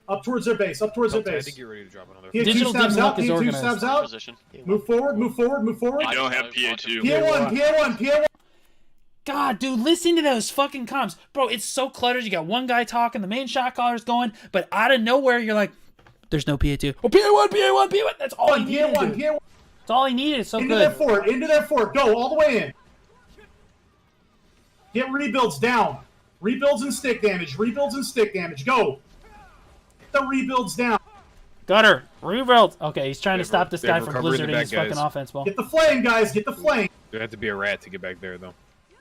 Up towards their base, up towards their I had base. to get ready to drop another. PA2 Digital stabs didn't out, look as PA2 organized. stabs out. Position. Move forward, move forward, move forward. I don't have PA2. PA1, PA1, PA1. God, dude, listen to those fucking comms. Bro, it's so cluttered. You got one guy talking, the main shot caller's going, but out of nowhere, you're like, there's no PA2. Oh, PA1, PA1, PA1. That's all he needed. PA1, Dude. PA1. That's all he needed. It's so Into their good. fort, into their fort. Go all the way in. Get rebuilds down. Rebuilds and stick damage. Rebuilds and stick damage. Go. Get the rebuilds down. Gutter, rebuild. Okay, he's trying to They've stop this they've guy from recovered the blizzarding back his fucking guys. offense ball. Get the flame, guys. Get the flame. There had to be a rat to get back there, though.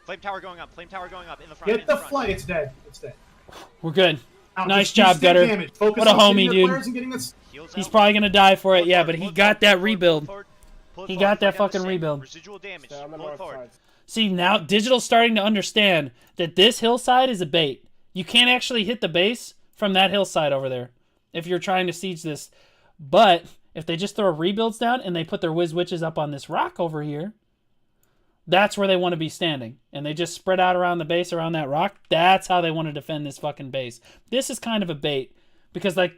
Flame tower going up. Flame tower going up in the front. Get in the front. flame. It's dead. It's dead. We're good. Now, Nice just do job, stick Gutter. damage. Focus What a on homie, getting their dude. players and getting this. Heals He's out. probably going to die for it, Pull yeah, forward, but he pull got forward, that pull rebuild. forward, pull He forward, got that flag on the fucking stick. rebuild. Residual damage. Pull it forward. See, now Digital's starting to understand that this hillside is a bait. You can't actually hit the base from that hillside over there if you're trying to siege this. But if they just throw rebuilds down and they put their whiz witches up on this rock over here, that's where they want to be standing. And they just spread out around the base around that rock. That's how they want to defend this fucking base. This is kind of a bait because, like,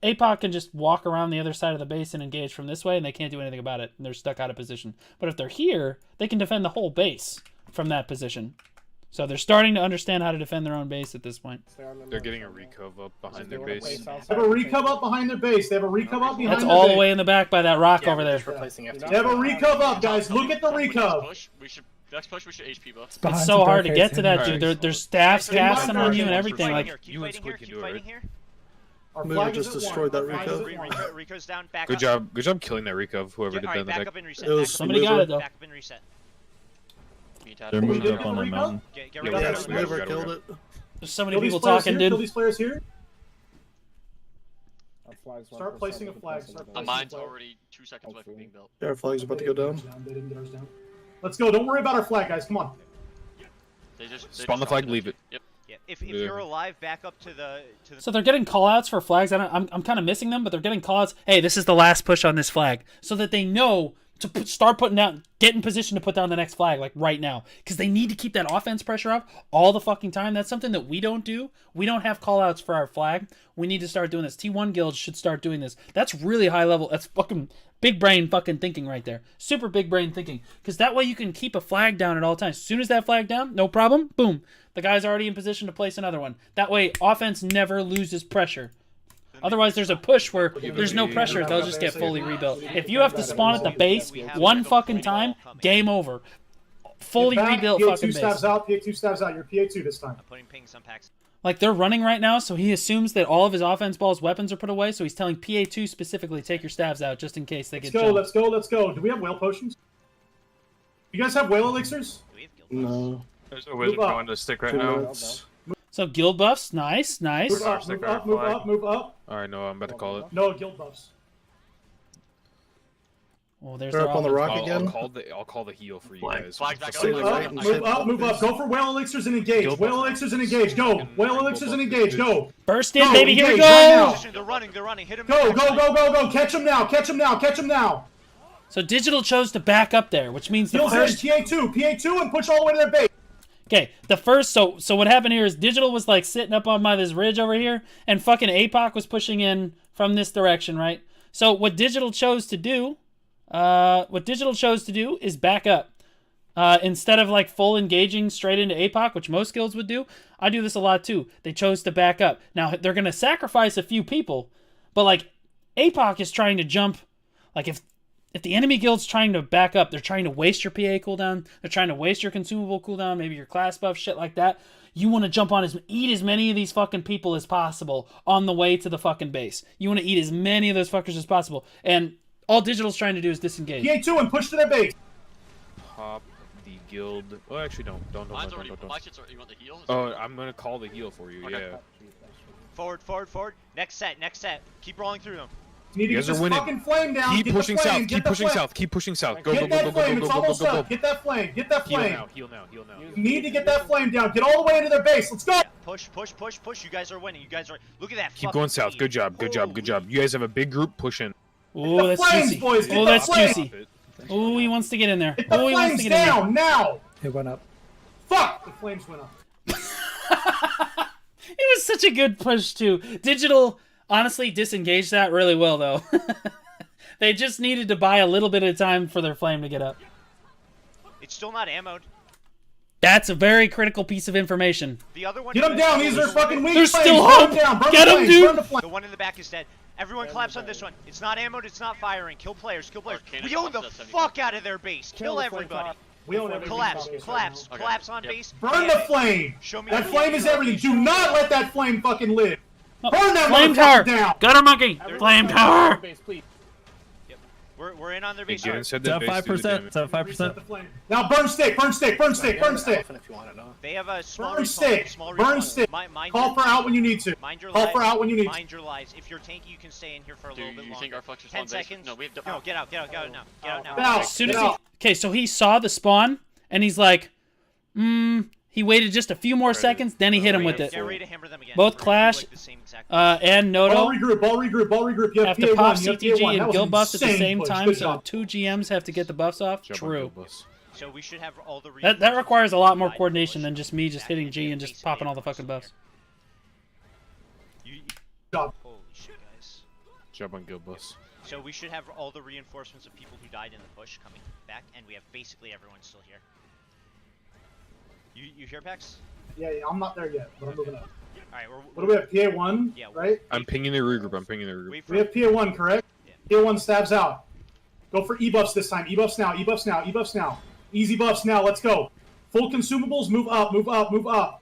APOC can just walk around the other side of the base and engage from this way, and they can't do anything about it, and they're stuck out of position. But if they're here, they can defend the whole base from that position. So they're starting to understand how to defend their own base at this point. They're getting a recove up behind their base. They have a recove up behind their base. They have a recove up behind That's their all base. the way in the back by that rock over there. They have a recove up, guys. Look at the recove. Push. We should next push. We should HP buff. It's so hard to get to that, dude. Alright. There's staffs Hey, mind casting on you and margin. everything. Keep Like, fighting here. Keep you and fighting here. Squid can Keep do it, fighting right? here. Our Miller flag just is at destroyed one. that Our flag is recove. at one. Rico's down. Back Good up. job. Good job killing that recove. Whoever Yeah, did all that right, in the back back. up and reset. It was Back up somebody and got reset. it, though. Back up and reset. Me and Tad. They're We moving did up get on the that recove? mountain. Get Yeah, ready we for got Yes, it, the we got it, Miller we got it, killed we it. there's so many Kill these people players talking, here. Kill dude. these players here. Start placing a flag. Start placing a Mine's flag. already 2 seconds away from being built. Yeah, our flag's about to go down. They didn't get ours down. Let's go. Don't worry about our flag, guys. Come on. They just Spawn the flag, leave it. Yep. Yeah, if you're alive, back up to the So they're getting callouts for flags. I'm kind of missing them, but they're getting callouts. Hey, this is the last push on this flag, so that they know to start putting down, get in position to put down the next flag, like right now, because they need to keep that offense pressure up all the fucking time. That's something that we don't do. We don't have callouts for our flag. We need to start doing this. T1 guilds should start doing this. That's really high level. That's fucking big brain fucking thinking right there. Super big brain thinking, because that way you can keep a flag down at all times. As soon as that flag down, no problem. Boom, the guy's already in position to place another one. That way, offense never loses pressure. Otherwise, there's a push where there's no pressure. They'll just get fully rebuilt. If you have to spawn at the base one fucking time, game over. Fully Get back. rebuilt PA2 fucking stabs base. out. PA2 stabs out. You're PA2 this time. I'm putting pings on packs. Like, they're running right now, so he assumes that all of his offense balls' weapons are put away, so he's telling PA2 specifically, take your stabs out just in case they Let's get go. jumped. Let's go. Let's go. Do we have whale potions? You guys have whale elixirs? Do we have guild buffs? No. There's a wizard Move up. going to stick right 2 now. minutes. So guild buffs, nice, nice. Move up. Move up. Move up. Move up. Alright, no, I'm about to call it. No guild buffs. Oh, there's They're their up on the offense. rock again. I'll call the heal for you Flag. guys. Flag's back Stay up. Move right up. and Move hit up. Move up. Go for whale elixirs and engage. Guild Whale buff. elixirs and engage. Go. Whale elixirs and engage. Go. Burst in, Go, baby, here we engage right go! now. They're running. They're running. Hit him. Go. Go. Go. Go. Go. Catch him now. Catch him now. Catch him now. So Digital chose to back up there, which means the Heals in. first... PA2. PA2 and push all the way to their base. Okay, the first... So what happened here is Digital was, like, sitting up on by this ridge over here, and fucking APOC was pushing in from this direction, right? So what Digital chose to do... is back up. instead of like full engaging straight into APOC, which most guilds would do, I do this a lot too. They chose to back up. Now they're gonna sacrifice a few people, but like APOC is trying to jump. Like if the enemy guild's trying to back up, they're trying to waste your PA cooldown. They're trying to waste your consumable cooldown, maybe your class buff, shit like that. You want to jump on eat as many of these fucking people as possible on the way to the fucking base. You want to eat as many of those fuckers as possible. And all Digital's trying to do is disengage. PA2 and push to their base. Pop the guild. Oh, actually, don't. Mine's already. My shit's already. You want the heal? Oh, I'm gonna call the heal for you. Okay. Yeah. Forward, forward, forward. Next set, next set. Keep rolling through them. You need You to guys get are this winning. fucking flame down. Keep Get pushing the flame. south. Get Keep the pushing flame. south. Keep pushing south. Go, go, Get go, that go, go, flame. go, It's go, go, almost go, go. up. Get that flame. Get that Heal flame. now. Heal now. Heal now. You need to get that flame down. Get all the way into their base. Let's go. Push, push, push, push. You guys are winning. You guys are. Look at that. Keep fucking going south. team. Good job. Good job. Good job. You guys have a big group. Push in. Ooh, the that's flames, juicy. boys. Get Oh, the that's flames. juicy. Ooh, he wants to get in there. Get the Ooh, he wants to flames get in there. down now. It went up. Fuck. The flames went up. It was such a good push too. Digital honestly disengaged that really well though. They just needed to buy a little bit of time for their flame to get up. It's still not ammoed. That's a very critical piece of information. The other one. Get them down. These are fucking weak. There's flames. still Burn hope. them down. Burn Get the 'em, flames. dude. Burn the flames. The one in the back is dead. Everyone collapse on this one. It's not ammoed. It's not firing. Kill players. Kill players. Arcana We own the collapse at fuck out of their base. Kill everybody. We own everything. Collapse. on base Collapse. right Collapse on Yep. base. now. Burn the flame. Show me That the flame is everything. Do not let that flame fucking live. Oh, Burn that flame motherfucker tower. down. Gutter monkey. Flame tower. We're in on their Hey, base. get inside It's that at base. do the 5%. damage. It's at 5%. Reset the flame. Now burn stick. Burn stick. Burn stick. Burn stick. They have a small Burn respawn, stick. Small Burn respawn. stick. Mind Call your- for out when you need to. Mind your Call lives. for out when you need to. Mind your lives. If you're tanky, you can stay in here for a Do little bit you longer. think our flex is 10 on base? seconds. No, we have to. No, get out. Get out. Get out now. Get out now. Get out. As soon as Get he, out. okay, so he saw the spawn and he's like, he waited just a few more seconds, then he hit him with it. Get ready to hammer them again. Both We're gonna do, Clash, like, the same exact and Ball Noto regroup. Ball regroup. Ball regroup. You have have to PA1. pop You have CTG PA1. That and was guild buffs at the insane same push. time, Good so job. 2 GMs have to get the buffs off. Jump on True. guild boss. So we should have all the. That requires a lot more reinforcements coordination than push just me just back hitting in G and and just basically popping all the everyone's fucking still buffs. here. Job. Holy shit, guys. Jump on guild boss. So we should have all the reinforcements of people who died in the push coming back, and we have basically everyone still here. You hear, Pex? Yeah, I'm not there yet, but I'm moving up. All right, What do we have? PA1, Yeah, right? I'm pinging the regroup. I'm pinging the regroup. Wait for We have PA1, correct? Yeah. PA1 stabs out. Go for E-buffs this time. E-buffs now. E-buffs now. E-buffs now. Easy buffs now. Let's go. Full consumables. Move up. Move up. Move up.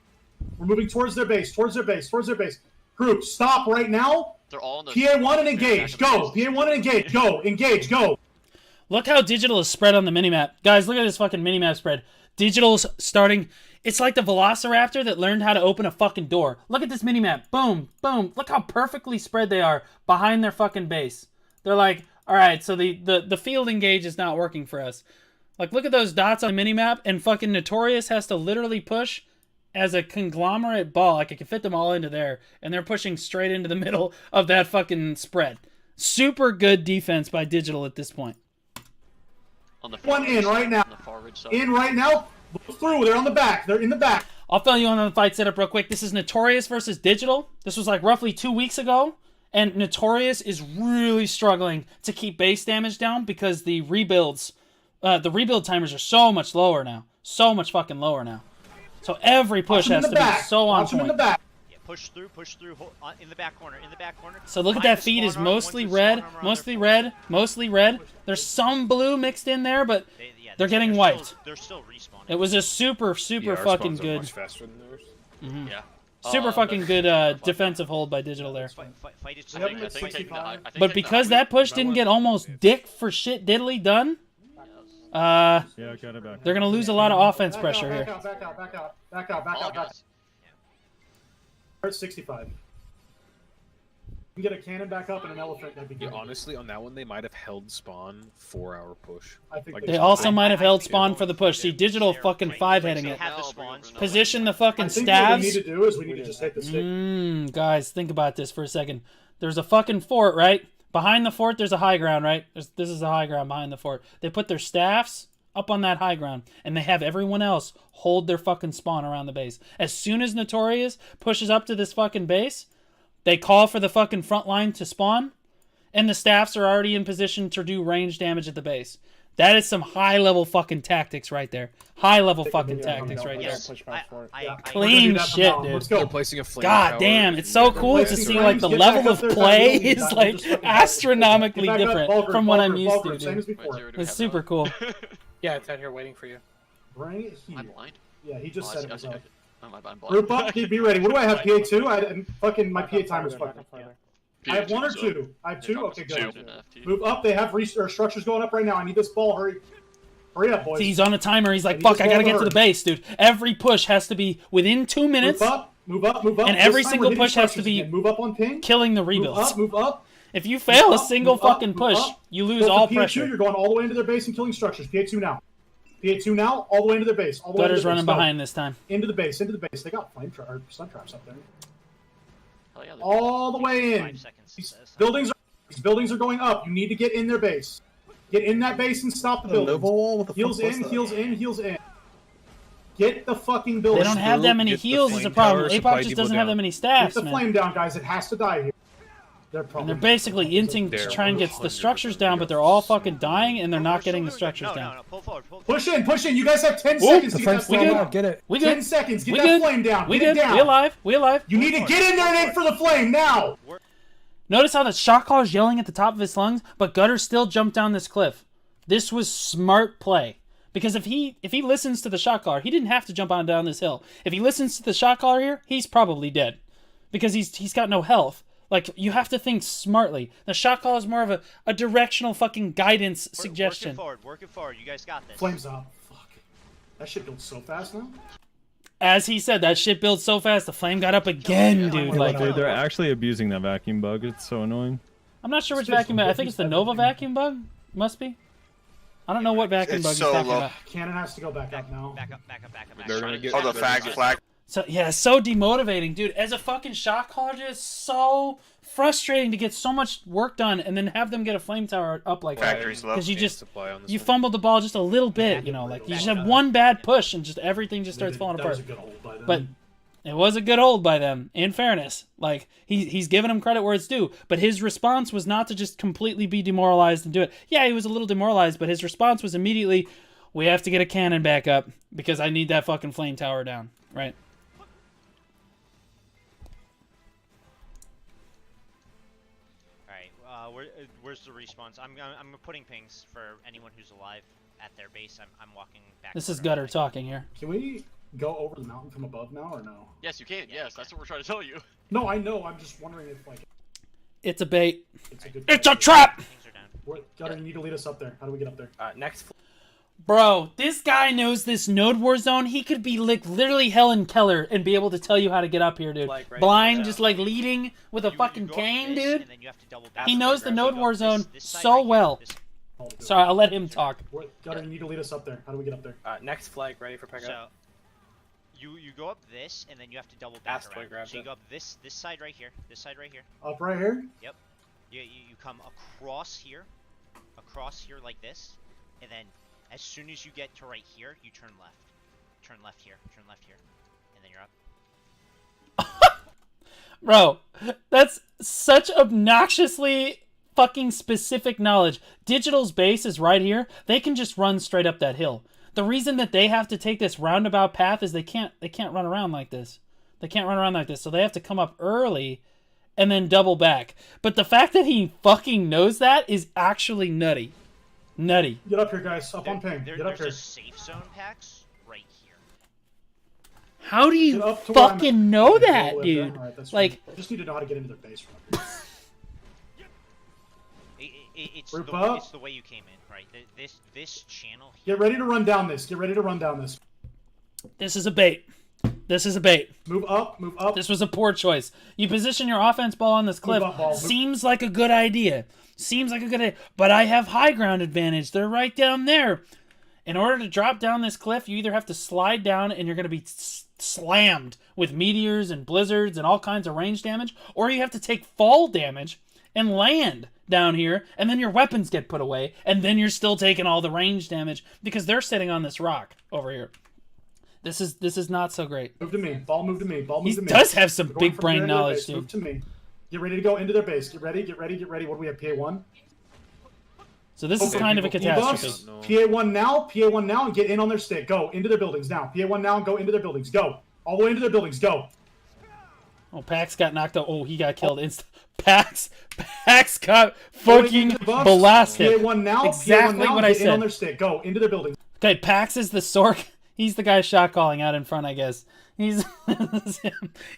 We're moving towards their base. Towards their base. Towards their base. Group, stop right now. They're all in the. PA1 and engage. Go. PA1 and engage. Go. Engage. Go. Look how Digital is spread on the minimap. Guys, look at this fucking minimap spread. Digital's starting... It's like the Velociraptor that learned how to open a fucking door. Look at this minimap. Boom, boom. Look how perfectly spread they are behind their fucking base. They're like, all right, so the field engage is not working for us. Like, look at those dots on the minimap, and fucking Notorious has to literally push as a conglomerate ball. Like, it can fit them all into there, and they're pushing straight into the middle of that fucking spread. Super good defense by Digital at this point. On the One in right now. On the far ridge side. In right now. Look through. They're on the back. They're in the back. I'll fill you in on the fight setup real quick. This is Notorious versus Digital. This was like roughly 2 weeks ago. And Notorious is really struggling to keep base damage down because the rebuild timers are so much lower now. So much fucking lower now. So every push has to be so on Watch him in the point. back. Yeah, push through, in the back corner, So look at Find that the feed is spawn armor, mostly once the red, spawn armor on mostly their red, mostly red. There's some blue mixed in there, but they're getting wiped. They're still respawning. It was a super Yeah, our fucking spawns are good, much faster than theirs. Yeah. super fucking they're- good they're defensive hold by Digital there. Fight it. I think taking the high. I think But taking the because high- that push didn't get almost dick for shit diddly done, Yeah, got it back. they're gonna lose a lot of offense Back pressure out, here. back out, back out, back out, back out, back All out, back out. guys. We're at 65. You can get a cannon back up and an elephant. That'd be Yeah, good. honestly, on that one, they might have held spawn 4-hour push. I think They also might have held spawn for the push. See, Digital fucking 5-hitting it. Have the spawns. Position the I fucking think what we need stabs. to do is we need to just hit the stick. Guys, think about this for a second. There's a fucking fort, right? Behind the fort, there's a high ground, right? This is a high ground behind the fort. They put their staffs up on that high ground, and they have everyone else hold their fucking spawn around the base. As soon as Notorious pushes up to this fucking base, they call for the fucking front line to spawn, and the staffs are already in position to do range damage at the base. That is some high-level fucking tactics right there. High-level fucking tactics right there. Yes, I Clean We're gonna do that from shit, now on. dude. Let's They're go. placing a flame God tower. damn, it's so cool to Placing see like the flames, get level back of up there, play guys. We'll is just like fucking- astronomically Get back up, different ball group, from ball what I'm group, used ball to, group, Same as dude. before. It's super cool. Yeah, it's out here waiting for you. Bring it here. I'm blind. Yeah, he just Oh, I said see, it I see, himself. okay. Oh, my bad, I'm blind. Group up, be ready. What do I have? PA2? And fucking my PA timer's fucking. I have one or two. I have two. Okay, good. Move up. They have structures going up right now. I need this ball. Hurry. Hurry up, boys. He's on a timer. He's like, He fuck, just I gotta rolled get to over. the base, dude. Every push has to be within 2 minutes, Move up. Move up. Move up. And This every time single we're hitting push has to structures be again. Move up on ping. killing the Move rebuilds. up. Move up. If you fail a Move up, single move up, fucking move push, up. you lose Go for all PA2, pressure. You're going all the way into their base and killing structures. PA2 now. PA2 now, all the way into their base. All the way Gutter's into their running base. Go. behind this time. Into the base. Into the base. They got flame or sun traps up there. Hell yeah, All the way in. 5 seconds. These buildings are going up. You need to get in their base. Get in that base and stop the buildings. Wall? What the Heals fuck was in, that? heals in, heals in. Get the fucking They buildings. don't have that many Get the heals is flame a problem. tower, APOC supply just people doesn't have down. that many Get staffs, the man. flame down, guys. It has to die here. They're And probably they're basically inting to try and get the structures down, but they're all fucking dying, and they're not getting the structures down. No, pull forward. Push in, push in. You guys have 10 seconds to The get that flame's flame good. still down. out. Get it. We 10 good. seconds. Get We that good. flame down. We Get good. it down. We alive. We alive. You need to get in there and aim for the flame now. Notice how the shot caller's yelling at the top of his lungs, but Gutter still jumped down this cliff. This was smart play. Because if he listens to the shot caller, he didn't have to jump on down this hill. If he listens to the shot caller here, he's probably dead. Because he's got no health. Like, you have to think smartly. The shot caller is more of a directional fucking guidance suggestion. Working forward. You guys got this. Flames up. Fuck. That shit builds so fast now. As he said, that shit builds so fast, the flame got up again, dude. Like, Dude, they're actually abusing that vacuum bug. It's so annoying. I'm not sure which vacuum bug. I think it's the Nova vacuum bug. Must be. I don't know what vacuum bug It's he's so talking low. about. Cannon has to go back up now. Back up. They're gonna get. Oh, the flag. So yeah, so demotivating, dude. As a fucking shot caller, it's so frustrating to get so much work done and then have them get a flame tower up like that. Factory's low. Because you just Supply on this you one. fumbled the ball just a little bit, you know, like you just have one bad push and just everything just starts falling That was apart. a good hold by them. But it was a good hold by them, in fairness. Like, he's giving him credit where it's due. But his response was not to just completely be demoralized and do it. Yeah, he was a little demoralized, but his response was immediately, we have to get a cannon back up because I need that fucking flame tower down. Right? Alright, where's the respawns? I'm putting pings for anyone who's alive at their base. I'm walking back. This is toward Gutter everything. talking here. Can we go over the mountain from above now or no? Yes, you can. Yes, that's what we're trying to tell you. No, I know. I'm just wondering if like It's a bait. it's a good. It's a trap! Pings are down. Gutter, you need to lead us up there. How do we get up there? Next. Bro, this guy knows this node war zone. He could be like literally Helen Keller and be able to tell you how to get up here, dude. Like, right Blind, now. just like leading with a You fucking go up cane, this, dude. and then you have to double back. He knows the You node go war this- zone this side so right here, well. this- Sorry, I'll let him talk. Gutter, you need to lead us up there. How do we get up there? Next flag ready for pickup. So you go up this, and then you have to double back Asteroid around. grabs So you it. go up this side right here, Up right here. You come across here like this, and then as soon as you get to right here, you turn left. Turn left here, and then you're up. Bro, that's such obnoxiously fucking specific knowledge. Digital's base is right here. They can just run straight up that hill. The reason that they have to take this roundabout path is they can't run around like this. They can't run around like this, so they have to come up early and then double back. But the fact that he fucking knows that is actually nutty. Nutty. Get up here, guys. Up on ping. Get up There's here. a safe zone packs right here. How do Get you up to where I'm at. fucking know Okay, that, all the way up there. dude? Alright, that's Like, fine. I just need to know how to get into their base. From up It's Group the up. it's the way you came in, right? This channel here. Get ready to run down this. Get ready to run down this. this is a bait. This is a bait. Move up. Move up. This was a poor choice. You position your offense ball on this cliff. up, ball. Move- Seems like a good idea. Seems like a good idea. But I have high ground advantage. They're right down there. In order to drop down this cliff, you either have to slide down and you're going to be slammed with meteors and blizzards and all kinds of range damage, or you have to take fall damage and land down here, and then your weapons get put away, and then you're still taking all the range damage because they're sitting on this rock over here. This is not so great. Move to me. Ball move to me. Ball move He to me. does have some We're going big from brain here to their knowledge, base. dude. Move to me. Get ready to go into their base. Get ready. Get ready. Get ready. What do we have? PA1. So this is kind of a catastrophe. PA1 now, PA1 now, and get in on their stick. Go into their buildings now. PA1 now and go into their buildings. Go. All the way into their buildings. Go. Oh, Pax got knocked out. Oh, he got killed. Pax got fucking blasted. PA1 now, Exactly PA1 now, what I get in on said. their stick. Go into their buildings. Okay, Pax is the Sork. He's the guy shot calling out in front, I guess. He's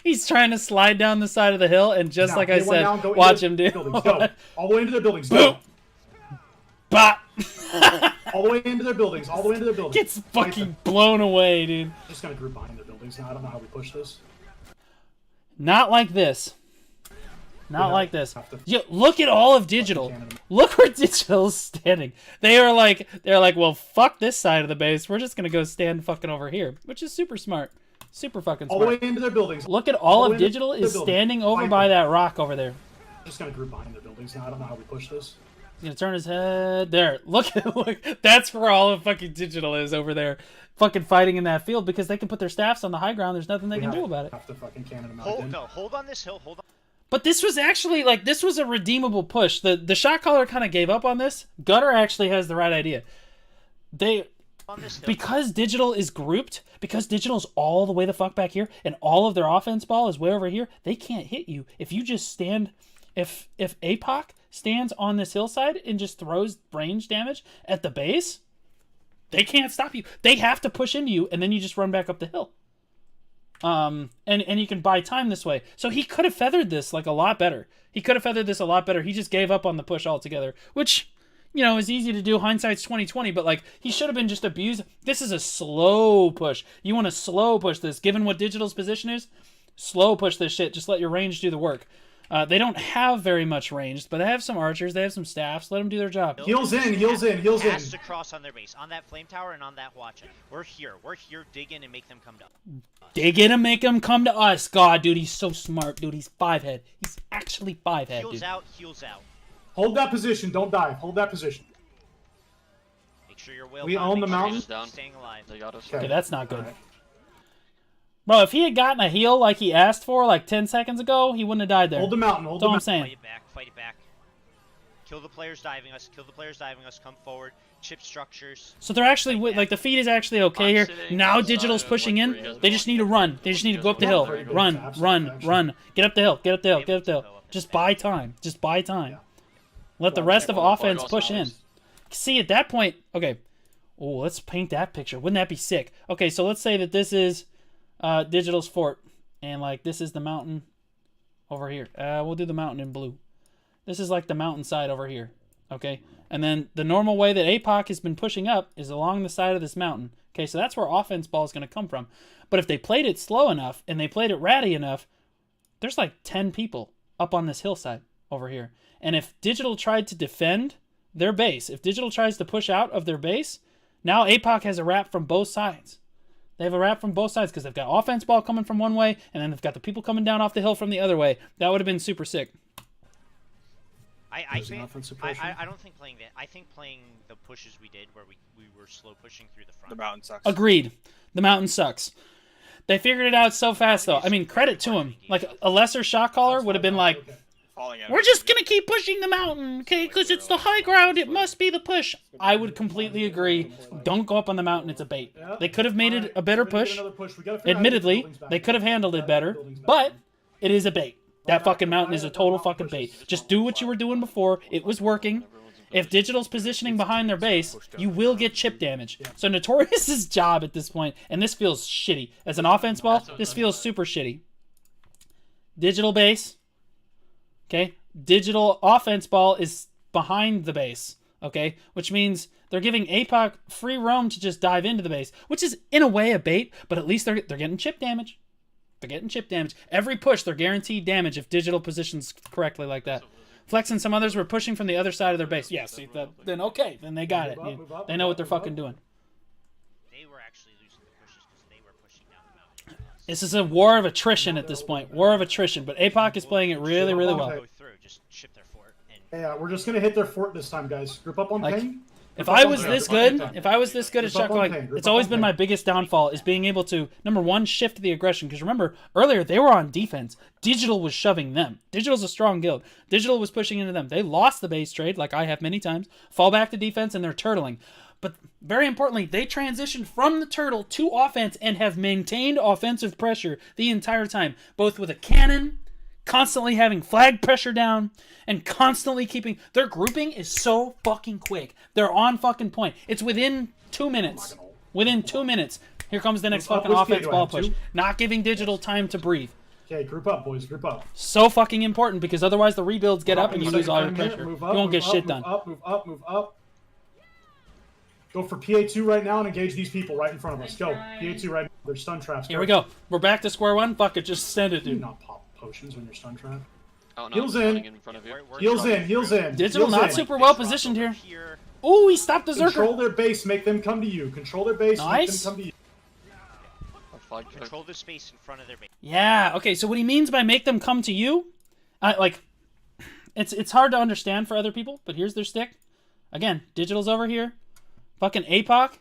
he's trying to slide down the side of the hill, and just Now, like I PA1 said, now, go into watch their him do. buildings. Go. All the way into their buildings. Go. Bop! All the way into their buildings. All the way into their buildings. Gets fucking blown away, dude. Just gonna group behind their buildings now. I don't know how we push this. Not like this. Not like this. have to- Yeah, look at all of Digital. Look where Digital's standing. They're like, well, fuck this side of the base. We're just gonna go stand fucking over here, which is super smart. Super fucking All the smart. way into their buildings. Look at all the of way into Digital their is buildings. standing over Fight by them. that rock over there. Just gonna group behind their buildings now. I don't know how we push this. He's gonna turn his head there. Look. That's where all of fucking Digital is over there, fucking fighting in that field because they can put their staffs on the high ground. There's nothing they can do about it. Have to fucking cannon them out. Hold on this hill. Hold on. But this was actually this was a redeemable push. The shot caller kind of gave up on this. Gutter actually has the right idea. Because Digital is grouped, because Digital's all the way the fuck back here, and all of their offense ball is way over here, they can't hit you. If you just stand, if APOC stands on this hillside and just throws range damage at the base, they can't stop you. They have to push into you, and then you just run back up the hill. And you can buy time this way. So he could have feathered this a lot better. He just gave up on the push altogether, which, is easy to do. Hindsight's 20/20, but he should have been just abused. This is a slow push. You want to slow push this, given what Digital's position is. Slow push this shit. Just let your range do the work. They don't have very much range, but they have some archers. They have some staffs. Let them do their job. Heals in. Has to cross on their base, on that flame tower and on that watch. We're here. Dig in and make them come down. Dig in and make them come to us. God, dude, he's so smart, dude. He's 5-head. He's actually 5-head, dude. Heals out. Hold that position. Don't dive. Hold that position. Make sure you're well. We own the mountain. Staying alive. They got us. Okay, that's not good. Bro, if he had gotten a heal like he asked for 10 seconds ago, he wouldn't have died there. Hold the mountain. Hold That's all the I'm mountain. saying. Fight it back. Kill the players diving us. Come forward. Chip structures. So they're actually, the feed is actually okay here. Now Digital's pushing in. They just need to run. They just need to go up the hill. Run. Get up the hill. Just buy time. Let the rest of offense push in. See, at that point, okay. Oh, let's paint that picture. Wouldn't that be sick? Okay, so let's say that this is Digital's fort, and this is the mountain over here. We'll do the mountain in blue. This is the mountainside over here, okay? And then the normal way that APOC has been pushing up is along the side of this mountain. Okay, so that's where offense ball is going to come from. But if they played it slow enough and they played it ratty enough, there's 10 people up on this hillside over here. And if Digital tried to defend their base, if Digital tries to push out of their base, now APOC has a wrap from both sides. They have a wrap from both sides because they've got offense ball coming from one way, and then they've got the people coming down off the hill from the other way. That would have been super sick. I don't think playing that. I think playing the pushes we did, where we were slow pushing through the front. The mountain sucks. Agreed. The mountain sucks. They figured it out so fast, though. I mean, credit to them. A lesser shot caller would have been we're just going to keep pushing the mountain, okay? Because it's the high ground. It must be the push. I would completely agree. Don't go up on the mountain. It's a bait. They could have made it a better push. Admittedly, they could have handled it better. But it is a bait. That fucking mountain is a total fucking bait. Just do what you were doing before. It was working. If Digital's positioning behind their base, you will get chip damage. So Notorious's job at this point, and this feels shitty. As an offense ball, this feels super shitty. Digital base. Okay? Digital offense ball is behind the base. Okay? Which means they're giving APOC free roam to just dive into the base. Which is, in a way, a bait, but at least they're getting chip damage. They're getting chip damage. Every push, they're guaranteed damage if Digital positions correctly like that. Flex and some others were pushing from the other side of their base. Yeah, see, then okay. Then they got it. They know what they're fucking doing. They were actually losing the pushes because they were pushing down the mountain. This is a war of attrition at this point. War of attrition. But APOC is playing it really, really well. Go through, just ship their fort. Yeah, we're just going to hit their fort this time, guys. Group up on ping. If I was this good at shot calling, it's always been my biggest downfall is being able to, number one, shift the aggression. Because remember, earlier they were on defense. Digital was shoving them. Digital's a strong guild. Digital was pushing into them. They lost the base trade, like I have many times, fall back to defense, and they're turtling. But very importantly, they transitioned from the turtle to offense and have maintained offensive pressure the entire time, both with a cannon, constantly having flag pressure down, and constantly keeping... Their grouping is so fucking quick. They're on fucking point. It's within 2 minutes. Within 2 minutes. Here comes the next fucking offense ball push. Not giving Digital time to breathe. Okay, group up, boys. Group up. So fucking important, because otherwise the rebuilds get up and you lose all your pressure. You won't get shit done. Move up, move up. Go for PA2 right now and engage these people right in front of us. Go. PA2 right now. They're stun traps. Here we go. We're back to square one. Fuck it. Just send it, Do dude. not pop potions when you're stun trapped. Oh, no, Heals I'm in. running in front of you. Heals in. Heals in. Digital heals not in. super well positioned here. Ooh, he stopped the Control Zerker. their base. Make them come to you. Control their base. Nice. Make them come to you. Control the space in front of their base. Yeah. Okay. So what he means by make them come to you, like, it's hard to understand for other people. But here's their stick. Again, Digital's over here. Fucking APOC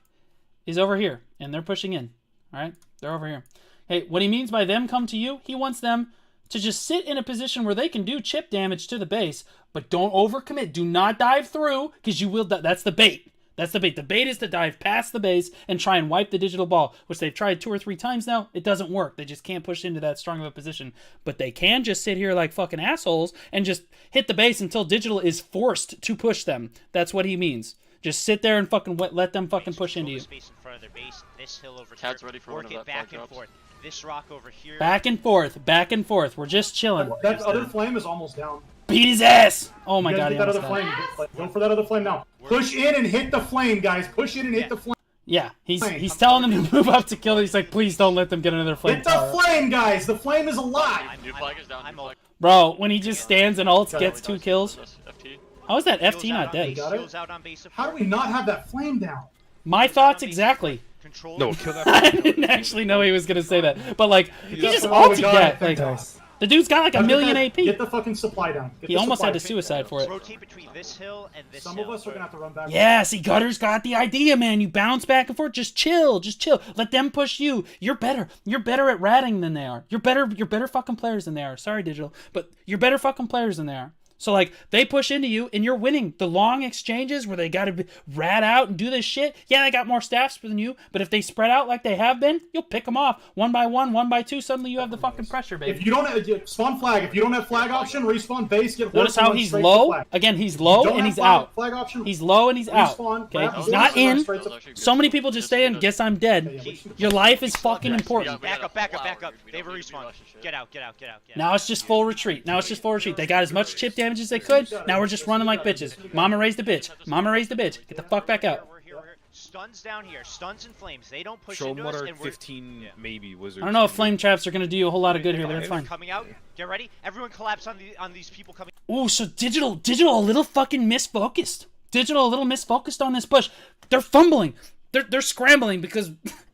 is over here, and they're pushing in. All right, they're over here. Hey, what he means by them come to you, he wants them to just sit in a position where they can do chip damage to the base, but don't overcommit. Do not dive through, because you will. That's the bait. That's the bait. The bait is to dive past the base and try and wipe the Digital ball, which they've tried 2 or 3 times now. It doesn't work. They just can't push into that strong of a position. But they can just sit here like fucking assholes and just hit the base until Digital is forced to push them. That's what he means. Just sit there and fucking let them fucking push into you. Space in front of their base. This hill over Cat's here. ready for Work one of it that back flag and drops. forth. This rock over here. Back and forth, back and forth. We're just chilling. That other flame is almost down. Beat his ass! Oh my You guys god, he get that almost other died. flame. Go for that other flame now. Push in and hit the flame, guys. Push in and hit the flame. Yeah, he's telling them to move up to kill it. He's like, please don't let them get another flame Hit the tower. flame, guys. The flame is alive. New flag is down. New flag. Bro, when he just stands and ults, gets 2 kills. FT. How is that FT not dead? Got it? Heals out on base of How do we not have that flame down? My thoughts exactly. Control. No, kill that. I didn't actually know he was gonna say that, but like he just Oh, we ulted got that. it. Like, the dude's got like a million AP. Get the fucking supply down. Get He the almost supply had to down. suicide for it. Rotate between this hill and this Some hill. of us are gonna have to run back. Yeah, see, Gutter's got the idea, man. You bounce back and forth. Just chill. Just chill. Let them push you. You're better. You're better at ratting than they are. You're better fucking players than they are. Sorry, Digital, but you're better fucking players than they are. So, like, they push into you, and you're winning. The long exchanges where they got to rat out and do this shit, yeah, they got more staffs than you, but if they spread out like they have been, you'll pick them off. 1 by 1, 1 by 2, suddenly you have the fucking pressure, baby. If you don't spawn flag, if you don't have flag option, respawn base, get. Notice how he's low? Again, he's low and he's out. Flag option. He's low and he's out. Respawn, Okay, grab he's base, not and run in. straight to- So many people just stay in, guess I'm dead. Your life is fucking important. Back up, back up, back up. They have a respawn. Get out, get out, get out, get out. Now it's just full retreat. They got as much chip damage as they could. Now we're just running like bitches. Mama raised a bitch. Mama raised a bitch. Get the fuck back out. We're here. Stuns down here. Stuns and flames. They don't push Show into them what us, our and we're 15 maybe wizards. I don't know if flame traps are gonna do you a whole lot of good here, but it's fine. coming out. Get ready. Everyone collapse on these people coming. Ooh, so digital a little fucking misfocused. Digital a little misfocused on this push. They're fumbling. They're scrambling because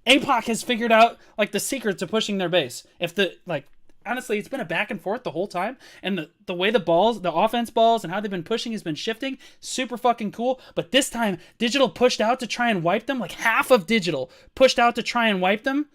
APOC has figured out like the secret to pushing their base. If the like honestly, it's been a back and forth the whole time, and the way the offense balls and how they've been pushing has been shifting, super fucking cool. But this time, Digital pushed out to try and wipe them, like half of Digital pushed out to try and wipe them,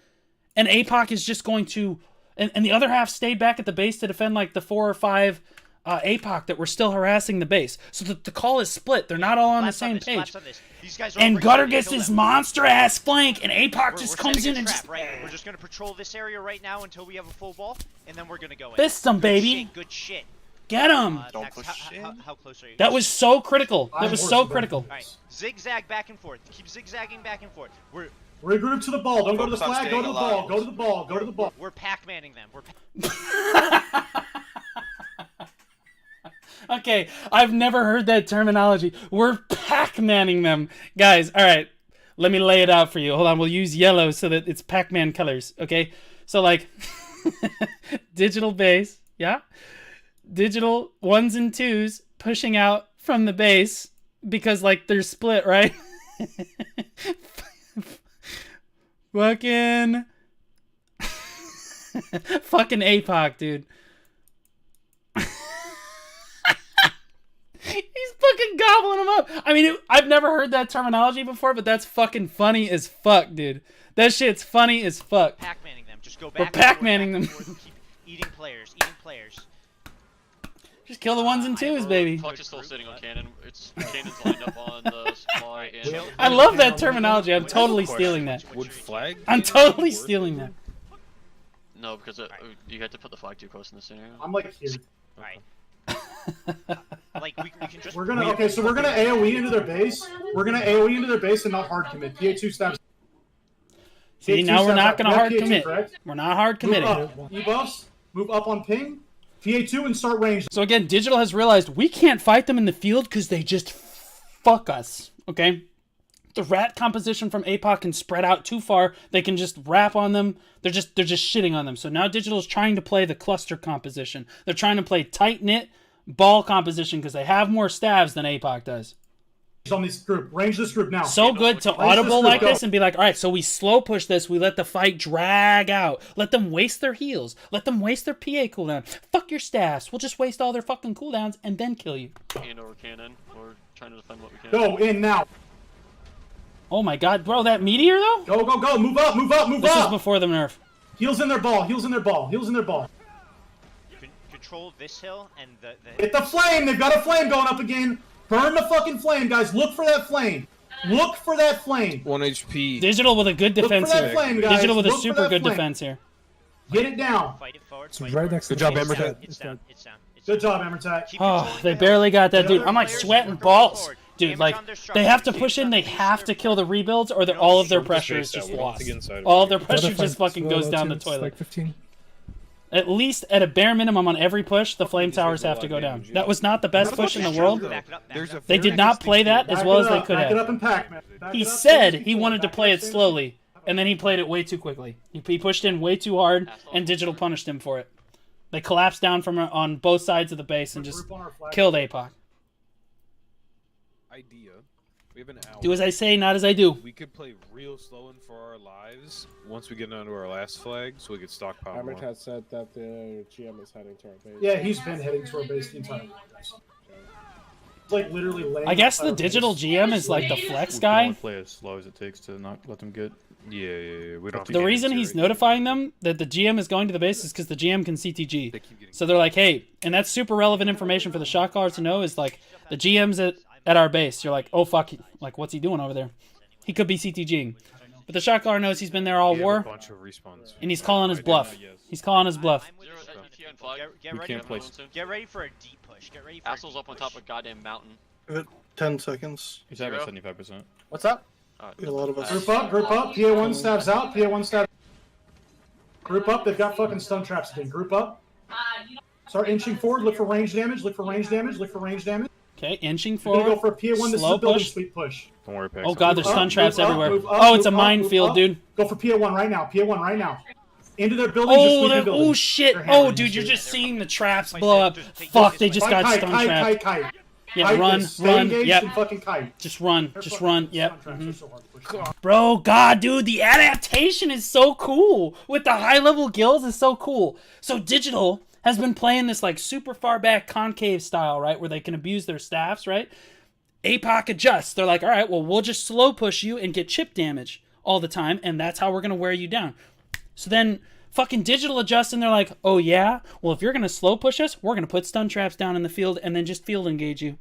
and APOC is just going to, and the other half stayed back at the base to defend like the 4 or 5 APOC that were still harassing the base. So the call is split. They're not all on the same page. These guys are And over Gutter here. gets this monster-ass flank, and APOC We're just setting comes in a and trap, just right? We're just gonna patrol this area right now until we have a full ball, and then we're gonna go in. fist them, baby. Good shit. Get him. Don't Max, push how close are you? That was so critical. That was so I'm critical. All right, zigzag back and forth. Keep zigzagging back and forth. Regroup to the ball. Don't go to the Focus on flag. Go to the staying ball. alive. Go to the ball. Go to the ball. We're Pac-Manning them. Okay, I've never heard that terminology. We're Pac-Manning them. Guys, all right, let me lay it out for you. Hold on, we'll use yellow so that it's Pac-Man colors, okay? So, like, digital base, yeah? Digital 1s and 2s pushing out from the base because, like, they're split, right? Fucking APOC, dude. He's fucking fucking gobbling them up. I mean, I've never heard that terminology before, but that's fucking funny as fuck, dude. That shit's funny as fuck. Pac-manning them. Just go We're back. Pac-manning them. Keep eating players. Eating players. Just kill the ones and twos, baby. Puck is still sitting on cannon. It's cannon's lined up on the supply and. I love that terminology. I'm totally stealing that. Would flag? I'm totally stealing that. No, because you had to put the flag too close in the scenario. I'm like here. Right. Like we can just. We're gonna AOE into their base. We're gonna AOE into their base and not hard commit. PA2 stabs. See, PA2 now we're stabs not out. gonna Yeah, hard PA2, commit. correct? We're not hard Move committing. up. Debuffs. Move up on ping. PA2 and start range. So again, Digital has realized we can't fight them in the field because they just fuck us, okay? The rat composition from APOC can spread out too far. They can just wrap on them. They're just shitting on them. So now Digital is trying to play the cluster composition. They're trying to play tight-knit ball composition because they have more stabs than APOC does. On this group. Range this group now. So good to Range audible this like group, this and be like, all right, so we slow push this. We let the fight drag out. Let them waste their heals. Let them waste their PA cooldown. Fuck your staffs. We'll just waste all their fucking cooldowns and then kill you. Hand over cannon. We're trying to defend what we can. Go in now. Oh my god, bro, that meteor though? Go, go, go. Move up, move up, move This is up. before the nerf. Heals in their ball. Heals in their ball. Heals in their ball. Control this hill and the. Hit the flame. They've got a flame going up again. Burn the fucking flame, guys. Look for that flame. Look for that flame. 1 HP. Digital with a good Look defense for that here. flame, guys. Digital with a Look for super that good flame. defense here. Get it down. Fight it forward. It's Fight it right forward. next to Good job, the It's Amber. down. It's down. It's down. It's Good down. job, Amortat. Keep Oh, controlling they the barely got that hill. dude. The I'm like players sweating working balls. forward. Dude, Hammer like, down their they structure. have to Keep push in, them they base have to their kill the point. rebuilds, or Don't all of their shoot. pressure is Spaced out. just We don't lost. take inside. All of their The pressure other just fight's fucking goes low, down too. the It's toilet. Like 15. At least, at a bare minimum, on every push, the flame these guys towers do a have lot to of go down. damage, yeah. That was not the best push in the Back world. it up, back it up, back There's it a up. They did not play that as well as they could Back it have. up and pack, man. Back He it up, said stand he forward. wanted to Back play up, it stand slowly, and then he played it way too quickly. He pushed in way too hard, and Digital punished him for it. They collapsed down from on both sides of the base and just Group on our flag. killed APOC. Idea. We have an hour. Do as I say, not as I do. We could play real slow and for our lives once we get onto our last flag, so we could stockpile more. Amortat said that the GM is heading to our base. Yeah, he's been heading to our base the entire time. It's like literally laying I guess out the our digital base. GM is like the flex We can guy. only play as slow as it takes to not let them get. Yeah. We don't. The reason he's notifying them that the GM is going to the base is because the GM can CTG. They keep getting. So they're like, hey, and that's super relevant information for the shot callers to know is like the GM's at our base. You're like, oh fuck, like what's he doing over there? He could be CTGing. But the shot caller knows he's been there all We have a war, bunch of respawns. and he's calling his I did bluff. not, yes. He's calling his bluff. I'm with Zero you. SDT on flag. Get We ready. can't For, place. get ready for a deep push. Get ready for Asshole's a up deep on push. top of a goddamn mountain. 10 seconds. He's having Zero. 75%. What's up? A lot of us. Group up, group up. PA1 stabs out. PA1 stabs. Group up. They've got fucking stun traps again. Group up. Start inching forward. Look for range damage. Look for range damage. Look for range damage. Okay, inching We're gonna forward. go for a PA1. This is Slow a building push. sweep push. Don't worry, Pax. Oh god, there's Move stun up, traps move up, everywhere. move up, Oh, it's a move up, move minefield, up. dude. Go for PA1 right now. PA1 right now. Into their building. just Oh, sweep their that, building. oh shit. They're Oh, hammering dude, this you're shit. just seeing the traps Fight blow this, up. just take Fuck, this they way. just got stun trapped. Kite. Yeah, Kite run, this. Stay run. engaged Yep, and fucking kite. just run, They're just fucking run. stun Yep. traps mhm. are so hard to push. Bro, God, dude, the adaptation is so cool. With the high-level guilds is so cool. So Digital has been playing this like super far back concave style, right, where they can abuse their staffs, right? APOC adjusts. They're like, all right, well, we'll just slow push you and get chip damage all the time, and that's how we're going to wear you down. So then fucking Digital adjusts, and they're like, oh, yeah? Well, if you're going to slow push us, we're going to put stun traps down in the field and then just field engage you.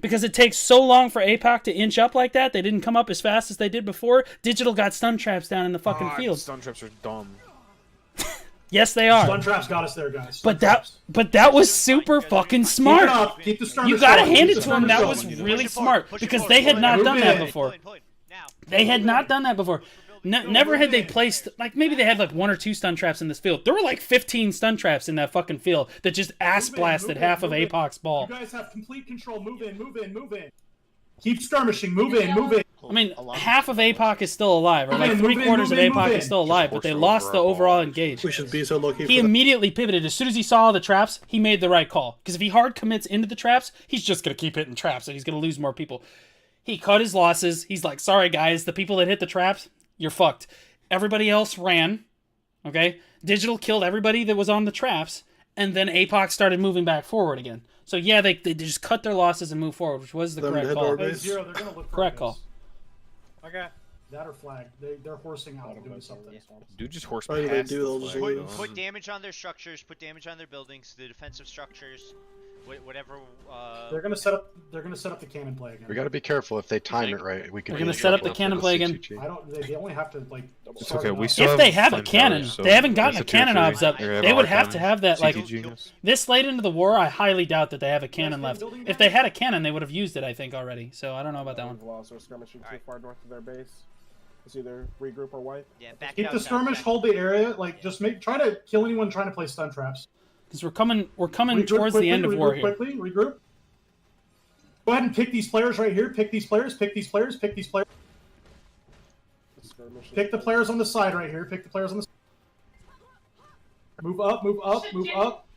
Because it takes so long for APOC to inch up like that, they didn't come up as fast as they did before. Digital got stun traps down in the fucking field. Stun traps are dumb. Yes, they are. Stun traps got us there, guys. Stun But that was super fucking Keep it smart. up. Keep the skirmish You gotta going. hand Keep it the to him. skirmish That was going. really Push it forward, smart push it because forward, they had pull it not in. done Move that in. before. Pull it. Now. They had not done that before. Never had they placed, like, maybe they had like 1 or 2 stun traps in this field. There were like 15 stun traps in that fucking field that just ass Move in, blasted move in, half of move in. APOC's ball. You guys have complete control. Move in, move in, move in. Keep skirmishing. Move in, move in. I mean, half of APOC is still alive, or Move like in, 3 move in, quarters of move in, APOC move is in. still alive, but they lost the overall engage. We should be so lucky He for that. immediately pivoted. As soon as he saw the traps, he made the right call. Because if he hard commits into the traps, he's just going to keep hitting traps, and he's going to lose more people. He cut his losses. He's like, sorry, guys, the people that hit the traps, you're fucked. Everybody else ran, okay? Digital killed everybody that was on the traps, and then APOC started moving back forward again. So yeah, they just cut their losses and move forward, which was the correct call. Hey, Zero, they're gonna look for Correct this. call. Okay. That or flag. They're horsing out doing something. Dude, just horse Why do they past do? the They'll just flag, leave. Put damage on their structures. Put damage on their buildings. The defensive structures. Whatever. They're gonna set up. They're gonna set up the cannon play again. We got to be careful if they time it right. We can. We're gonna set up the cannon play again. I don't. They only have to like. It's start okay. it We out. still If they have a flame cannon, throwers, so they haven't gotten a that's tier cannon 3. obs up. They have They would our have to have that. Like CTG. this late into the war, I highly doubt that they have a cannon left. If they had a cannon, they would have used it, I think, already. So I don't know about that one. We've lost our skirmishing too far north of their base. It's either regroup or wipe. Yeah, back Keep it the out, skirmish. Hold the area. Like just try to kill anyone trying to play stun traps. Because we're coming Regroup towards quickly, the end of war regroup here. Quickly, regroup. Go ahead and pick these players right here. Pick these players. Pick these players. Pick these players. Pick the players on the side right here. Pick the players on the side. Move up, move up, move up.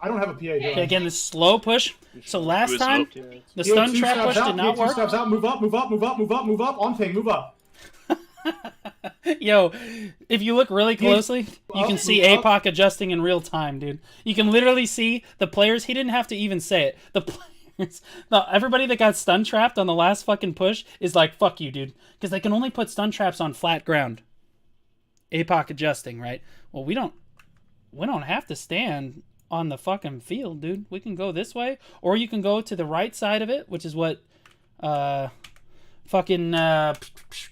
I don't have a PA. Okay, again, this slow push. So last time, the stun PA2 trap stabs push out, did not PA2 work. stabs out. Move up, move up, move up, move up, move up. On ping, move up. Yo, if you look really closely, you can see APOC adjusting in real time, dude. You can literally see the players. He didn't have to even say it. The players, everybody that got stun trapped on the last fucking push is like, fuck you, dude. Because they can only put stun traps on flat ground. APOC adjusting, right? Well, we don't have to stand on the fucking field, dude. We can go this way, or you can go to the right side of it, which is what fucking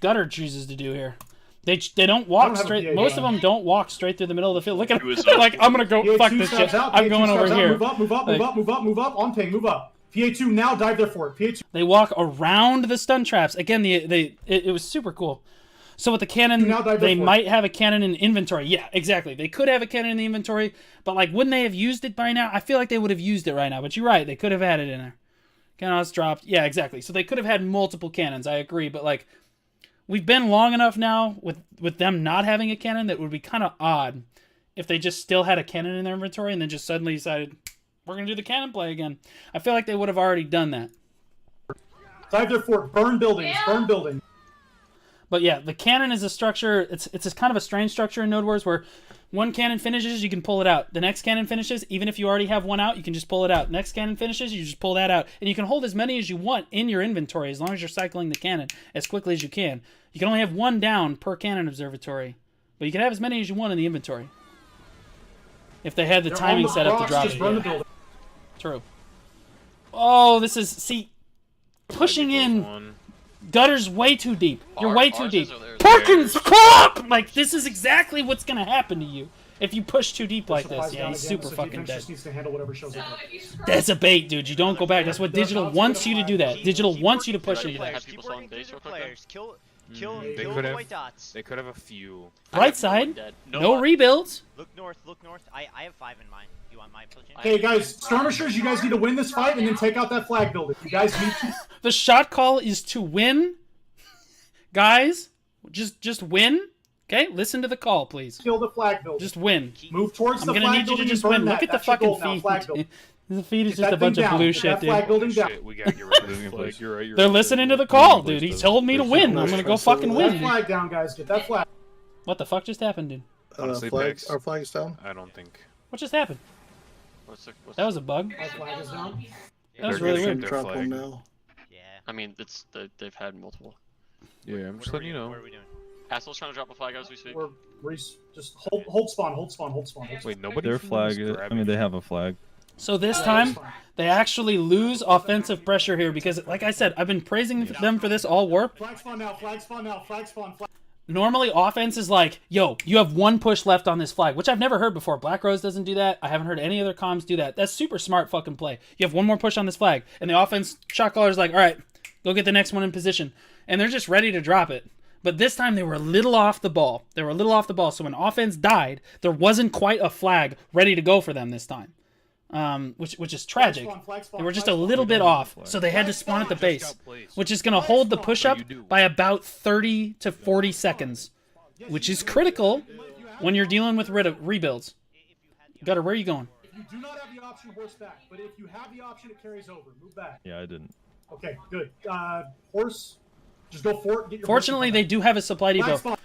Gutter chooses to do here. They don't walk straight. Most of them don't walk straight through the middle of the field. Look at them. Like, I'm gonna go. Fuck this shit. I'm going over here. Move up, move up, move up, move up, move up. On ping, move up. PA2 now dive there for it. PA2. They walk around the stun traps. Again, it was super cool. So with the cannon, they might have a cannon in inventory. Yeah, exactly. They could have a cannon in the inventory, but like, wouldn't they have used it by now? I feel like they would have used it right now. But you're right. They could have had it in there. Cannons dropped. Yeah, exactly. So they could have had multiple cannons. I agree. But like, we've been long enough now with them not having a cannon that it would be kind of odd if they just still had a cannon in their inventory and then just suddenly decided, we're going to do the cannon play again. I feel like they would have already done that. Dive there for it. Burn buildings. Burn buildings. But yeah, the cannon is a structure. It's a kind of a strange structure in Node Wars where one cannon finishes, you can pull it out. The next cannon finishes, even if you already have one out, you can just pull it out. Next cannon finishes, you just pull that out. And you can hold as many as you want in your inventory as long as you're cycling the cannon as quickly as you can. You can only have one down per cannon observatory, but you can have as many as you want in the inventory. If they had the timing set up to drop it. Yeah. True. Oh, this is... See, pushing in... Gutter's way too deep. You're way too deep. Perkins, crap! Like, this is exactly what's going to happen to you if you push too deep like this. Yeah, he's super fucking dead. That's a bait, dude. You don't go back. That's what Digital wants you to do that. Digital wants you to push into that. Keep working through the players. Kill They the white dots. They could have a few. Right side. No rebuilds. Look north. Look north. I have 5 in mind. You want my platoon? Okay, guys, skirmishers, you guys need to win this fight and then take out that flag building. You guys need to... The shot call is to win. Guys, just win. Okay, listen to the call, please. Kill the flag building. Just win. Move towards the I'm flag gonna need you to building just and win. burn Look at that. the That's your fucking goal now, flag building. feed. The feed is Get just a that bunch thing of down. blue Get shit, that flag dude. building down. Shit, we gotta get rid of this flag. You're right. They're listening to the call, dude. He told me to win. I'm gonna go fucking Get win. that flag down, guys. Get that flag. What the fuck just happened, dude? Honestly, Flags, our flag's down. I don't think. What just happened? That was a bug. My flag is down. That was They're really getting weird. their Drop flag. one now. Yeah. I mean, they've had multiple. Yeah, I'm just letting you know. What are we doing? Castle's trying to drop a flag as we speak. We're just hold spawn, hold spawn, hold spawn. Hold spawn. Wait, nobody. Their flag. I mean, they have a flag. So this time, they actually lose offensive pressure here because, like I said, I've been praising them for this all war. Flag spawn now, flag spawn now, flag spawn, flag. Normally, offense is like, yo, you have one push left on this flag, which I've never heard before. Black Rose doesn't do that. I haven't heard any other comms do that. That's super smart fucking play. You have one more push on this flag, and the offense shot caller's like, all right, go get the next one in position. And they're just ready to drop it. But this time, they were a little off the ball. So when offense died, there wasn't quite a flag ready to go for them this time. Which is tragic. They were just a little bit off, so they had to spawn at the base, which is going to hold the push-up by about 30 to 40 seconds, which is critical when you're dealing with rebuilds. Gutter, where are you going? If you do not have the option, horseback. But if you have the option, it carries over. Move back. Yeah, I didn't. Okay, good. Horse, just go for it. Get your Fortunately, they do have a supply depot.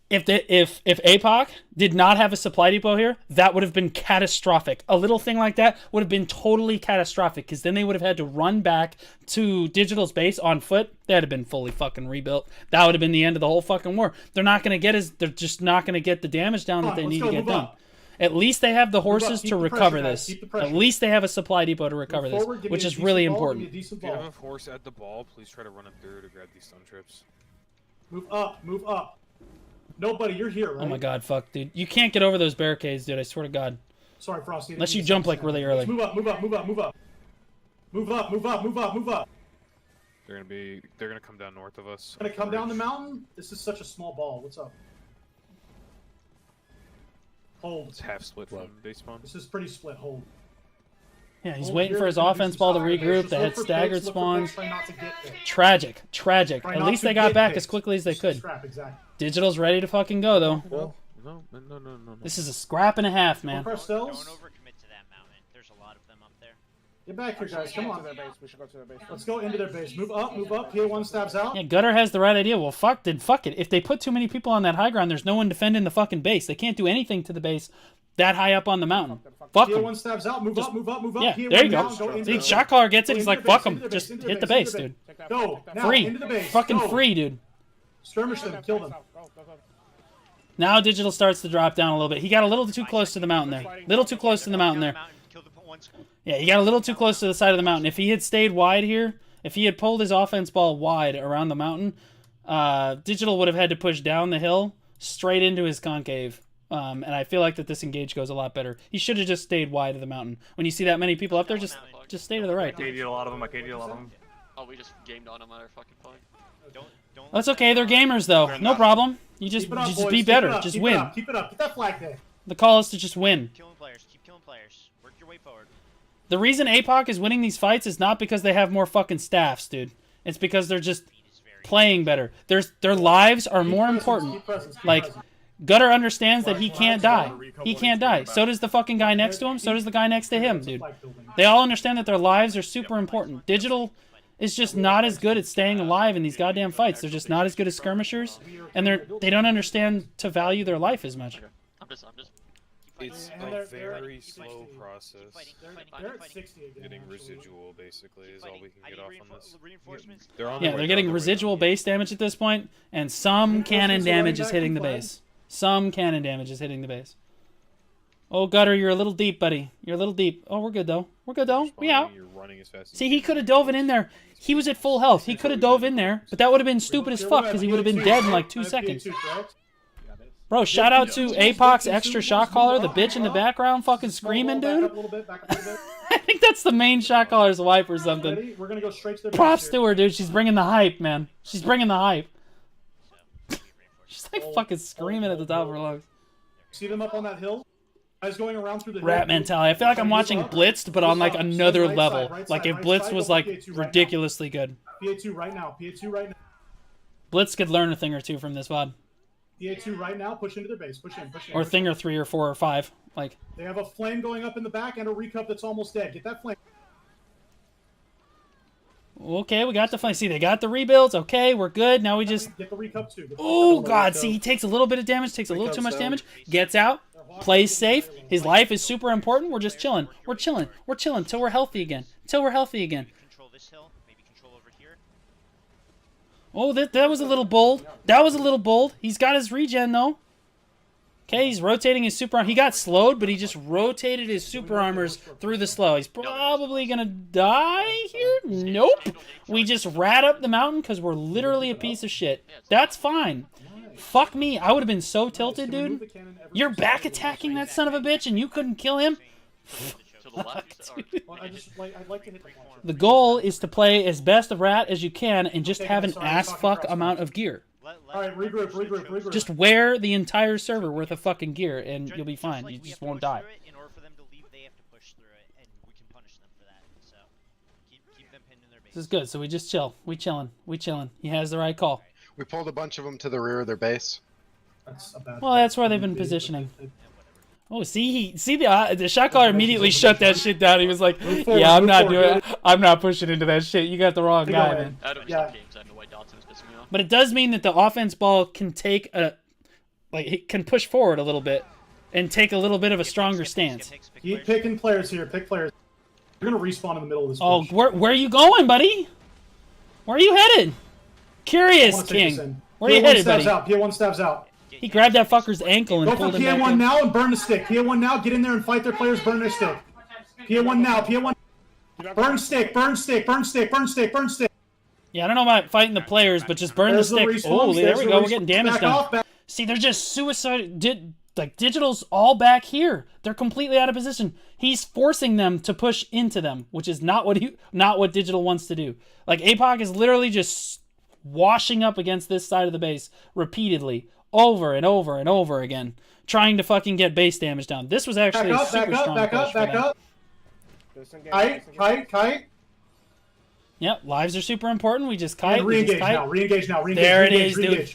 If APOC did not have a supply depot here, that would have been catastrophic. A little thing like that would have been totally catastrophic, because then they would have had to run back to Digital's base on foot. That'd have been fully fucking rebuilt. That would have been the end of the whole fucking war. They're just not gonna get the damage down that they need to get done. At least they have the horses to recover this. At least they have a supply depot to recover this, which is really important. If you have a horse at the ball, please try to run up through to grab these stun trips. Move up, move up. Nobody, you're here, right? Oh my god, fuck, dude. You can't get over those barricades, dude. I swear to God. Sorry, Frosty. Unless you jump like really early. Move up, move up, move up, move up. Move up, move up, move up, move up. They're gonna come down north of us. Gonna come down the mountain? This is such a small ball. What's up? Hold. It's half split from base spawn. This is pretty split. Hold. Yeah, he's waiting for his offense ball to regroup. They had staggered spawns. Tragic. At least they got back as quickly as they could. Digital's ready to fucking go, though. No. This is a scrap and a half, man. Don't overcommit to that mountain. There's a lot of them up there. Get back here, guys. Come on. We should go to their base. Let's go into their base. Move up, move up. PA1 stabs out. Yeah, Gutter has the right idea. Well, fuck it. If they put too many people on that high ground, there's no one defending the fucking base. They can't do anything to the base that high up on the mountain. Fuck them. PA1 stabs out. Move up, move up, move up. Yeah, PA1 there you down, go. into See, the shot caller gets it. base. He's like, Into the fuck base, them. into the Just base, hit the base, dude. Go. Now, Free. into the base. Fucking Go. free, dude. Skirmish them. Kill them. Now Digital starts to drop down a little bit. He got a little too close to the mountain there. Little too close to the mountain there. Yeah, he got a little too close to the side of the mountain. If he had stayed wide here, if he had pulled his offense ball wide around the mountain, Digital would have had to push down the hill straight into his concave. And I feel like that this engage goes a lot better. He should have just stayed wide of the mountain. When you see that many people up there, just stay to the right. I KD'd a lot of them. Oh, we just gamed on them at our fucking point. That's okay. They're gamers, though. No problem. You just be better. Just win. Keep it up. Get that flag there. The call is to just win. Keep killing players. Work your way forward. The reason APOC is winning these fights is not because they have more fucking staffs, dude. It's because they're just playing better. Their lives are more important. Like, Gutter understands that he can't die. He can't die. So does the fucking guy next to him. So does the guy next to him, dude. They all understand that their lives are super important. Digital is just not as good at staying alive in these goddamn fights. They're just not as good as skirmishers, and they don't understand to value their life as much. I'm just. It's a very slow process. They're at 60 again. Getting residual, basically, is all we can get off on this. Yeah, they're getting residual base damage at this point, and some cannon damage is hitting the base. Some cannon damage is hitting the base. Oh, Gutter, you're a little deep, buddy. You're a little deep. Oh, we're good, though. We're good, though. We out. See, he could have dove it in there. He was at full health. He could have dove in there, but that would have been stupid as fuck, because he would have been dead in like 2 seconds. Bro, shout out to APOC's extra shot caller, the bitch in the background fucking screaming, dude. I think that's the main shot caller's wife or something. We're gonna go straight to their Props to her, dude. She's bringing the hype, man. She's bringing the hype. She's like fucking screaming at the top of her lungs. See them up on that hill? Guys going around through the hill. Rat mentality. I feel like I'm watching Blitzed, but on like another level. Like if Blitz was like ridiculously good. PA2 right now. PA2 right now. Blitz could learn a thing or two from this VOD. PA2 right now. Push into their base. Push in. Or thing or 3 or 4 or 5. Like. They have a flame going up in the back and a recup that's almost dead. Get that flame. Okay, we got the flame. See, they got the rebuilds. Okay, we're good. Now we just. Get the recup too. Oh God! See, he takes a little bit of damage. Takes a little too much damage. Gets out. Plays safe. His life is super important. We're just chilling. We're chilling. We're chilling till we're healthy again. Till we're healthy again. Control this hill. Maybe control over here. Oh, that was a little bold. That was a little bold. He's got his regen though. Okay, he's rotating his super armor. He got slowed, but he just rotated his super armors through the slow. He's probably gonna die here. Nope. We just rat up the mountain because we're literally a piece of shit. That's fine. Fuck me. I would have been so tilted, dude. You're back attacking that son of a bitch and you couldn't kill him? The goal is to play as best of rat as you can and just have an ass fuck amount of gear. Alright, regroup. Just wear the entire server worth of fucking gear and you'll be fine. You just won't die. In order for them to leave, they have to push through it, and we can punish them for that. So keep them pinned in their base. This is good. So we just chill. We chilling. He has the right call. We pulled a bunch of them to the rear of their base. Well, that's where they've been positioning. Oh, see, the shot caller immediately shut that shit down. He was like, "Yeah, I'm not pushing into that shit. You got the wrong guy, man." Out of some games, I know why Dotson is pissing me off. But it does mean that the offense ball can take he can push forward a little bit and take a little bit of a stronger stance. Keep picking players here. Pick players. You're gonna respawn in the middle of this. Oh, bush. where are you going, buddy? Where are you headed? Curious King. Where are you headed, buddy? PA1 stabs out. He grabbed that fucker's ankle and Go for pulled him back PA1 in. now and burn the stick. PA1 now, get in there and fight their players. Burn their stick. PA1 now. PA1. Burn stick. Burn stick. Burn stick. Burn stick. Burn stick. Yeah, I don't know about fighting the players, but just burn the stick. Oh, there we go. We're getting damage done. See, they're just suicide. Digital's all back here. They're completely out of position. He's forcing them to push into them, which is not what Digital wants to do. Like, APOC is literally just washing up against this side of the base repeatedly, over and over and over again, trying to fucking get base damage down. This was actually a super strong push for them. Kite. Yep, lives are super important. We just kite. Re-engage now. Re-engage now. Re-engage. There it is, dude.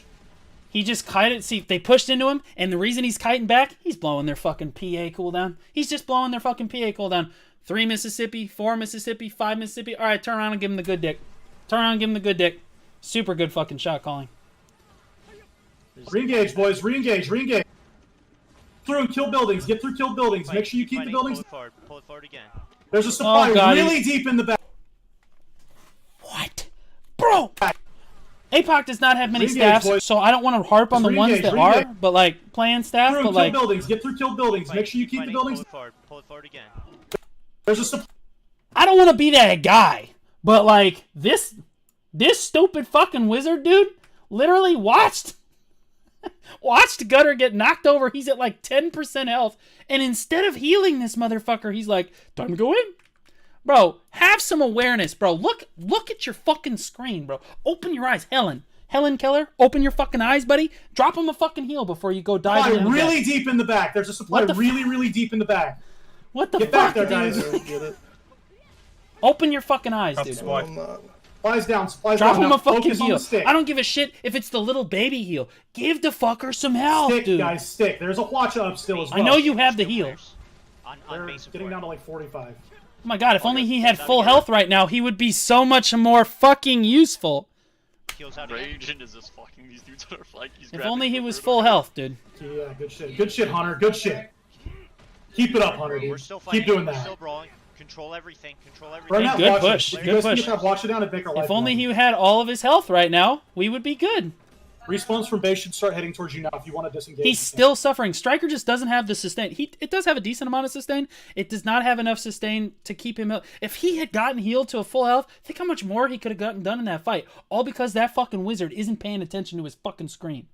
He just kited. See, they pushed into him, and the reason he's kiting back, he's blowing their fucking PA cooldown. He's just blowing their fucking PA cooldown. 3 Mississippi, 4 Mississippi, 5 Mississippi. All right, turn around and give him the good dick. Turn around and give him the good dick. Super good fucking shot calling. Re-engage, boys. Re-engage. Re-engage. Through and kill buildings. Get through kill buildings. Make sure you keep the buildings. Pull it forward again. There's a supply really deep in the back. What? Bro! APOC does not have many staffs, so I don't want to harp on the ones that are, but like playing staff, Through but like kill buildings. Get through kill buildings. Make sure you keep the buildings. Pull it forward again. There's a supply. I don't want to be that guy, but like this stupid fucking wizard dude literally watched Gutter get knocked over. He's at like 10% health, and instead of healing this motherfucker, he's like, time to go in. Bro, have some awareness, bro. Look at your fucking screen, bro. Open your eyes. Helen Keller, open your fucking eyes, buddy. Drop him a fucking heal before you go dive in. Really deep in the back. There's a supply really deep in the back. What the fuck, back there, dude? guys. Get it. Open your fucking eyes, dude. Supplies down. Drop him now. a fucking Focus on heal. the stick. I don't give a shit if it's the little baby heal. Give the fucker some health, Stick, dude. guys, stick. There's a watch up still as well. I know you have the heal. They're getting down to like 45. Oh my god, if only he had full health right now, he would be so much more fucking useful. Raging is just fucking these dudes on our flank. If only he was full health, dude. Yeah, good shit. Good shit, Hunter. Good shit. Keep it up, Hunter, dude. We're still fighting. Keep doing We're that. still brawling. Control everything. Control everything. Hey, good push. Good push. Watch it down and make our life If only more. he had all of his health right now, we would be good. Respawns from base should start heading towards you now if you want to disengage. He's still suffering. Striker just doesn't have the sustain. It does have a decent amount of sustain. It does not have enough sustain to keep him healed. If he had gotten healed to a full health, think how much more he could have gotten done in that fight. All because that fucking wizard isn't paying attention to his fucking screen.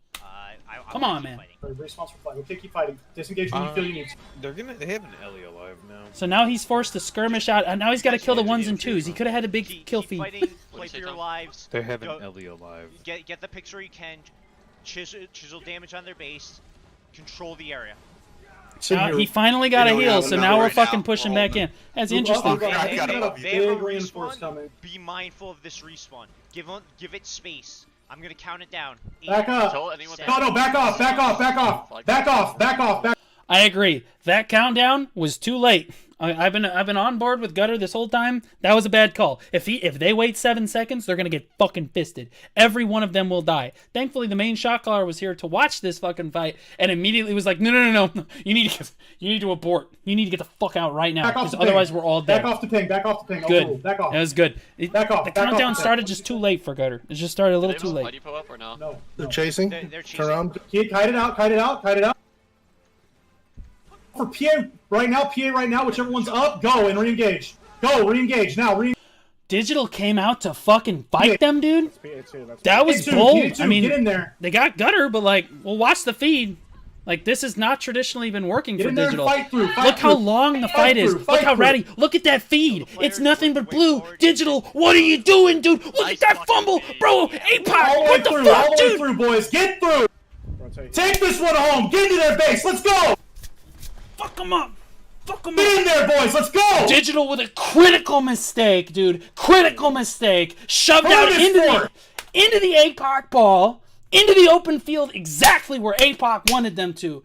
Come on, man. Response from flag. Okay, keep fighting. Disengage when you feel you need to. They have an Ellie alive now. So now he's forced to skirmish out, and now he's got to kill the 1s and 2s. He could have had a big kill feed. Fighting, play for your lives. They have an Ellie alive. Get the picture you can. Chisel damage on their base. Control the area. Now, he finally got a heal, so now we're fucking pushing back in. That's interesting. Big reinforce coming. Be mindful of this respawn. Give it space. I'm gonna count it down. Back up. No, back off. Back off. Back off. Back off. Back off. Back. I agree. That countdown was too late. I've been on board with Gutter this whole time. That was a bad call. If they wait 7 seconds, they're gonna get fucking fisted. Every one of them will die. Thankfully, the main shot caller was here to watch this fucking fight, and immediately was like, no. You need to abort. You need to get the fuck out right now, because otherwise we're all dead. Back off the ping. Back off the ping. Good. Back off. That was good. Back off. The countdown started just too late for Gutter. It just started a little too late. No. They're chasing. They're chasing. Turn around. Kite it out. Kite it out. Kite it out. For PA right now, whichever one's up, go and re-engage. Go, re-engage now. Digital came out to fucking fight them, dude. PA2, That was PA2, bold. PA2, I mean, get in there. They got Gutter, but like, well, watch the feed. Like, this has not traditionally been working Get for in there Digital. and fight through. Look how long the fight is. Look how ratty. Look at that feed. It's nothing but blue. Digital, what are you doing, dude? Look at that fumble, bro. APOC, what the fuck, all the way dude? through, boys. Get through. Take this one home. Get into their base. Let's go. Fuck them up. Fuck them up. Get in there, boys. Let's go. Digital with a critical mistake, dude. Critical mistake. Shoved out into the APOC ball, into the open field, exactly where APOC wanted them to.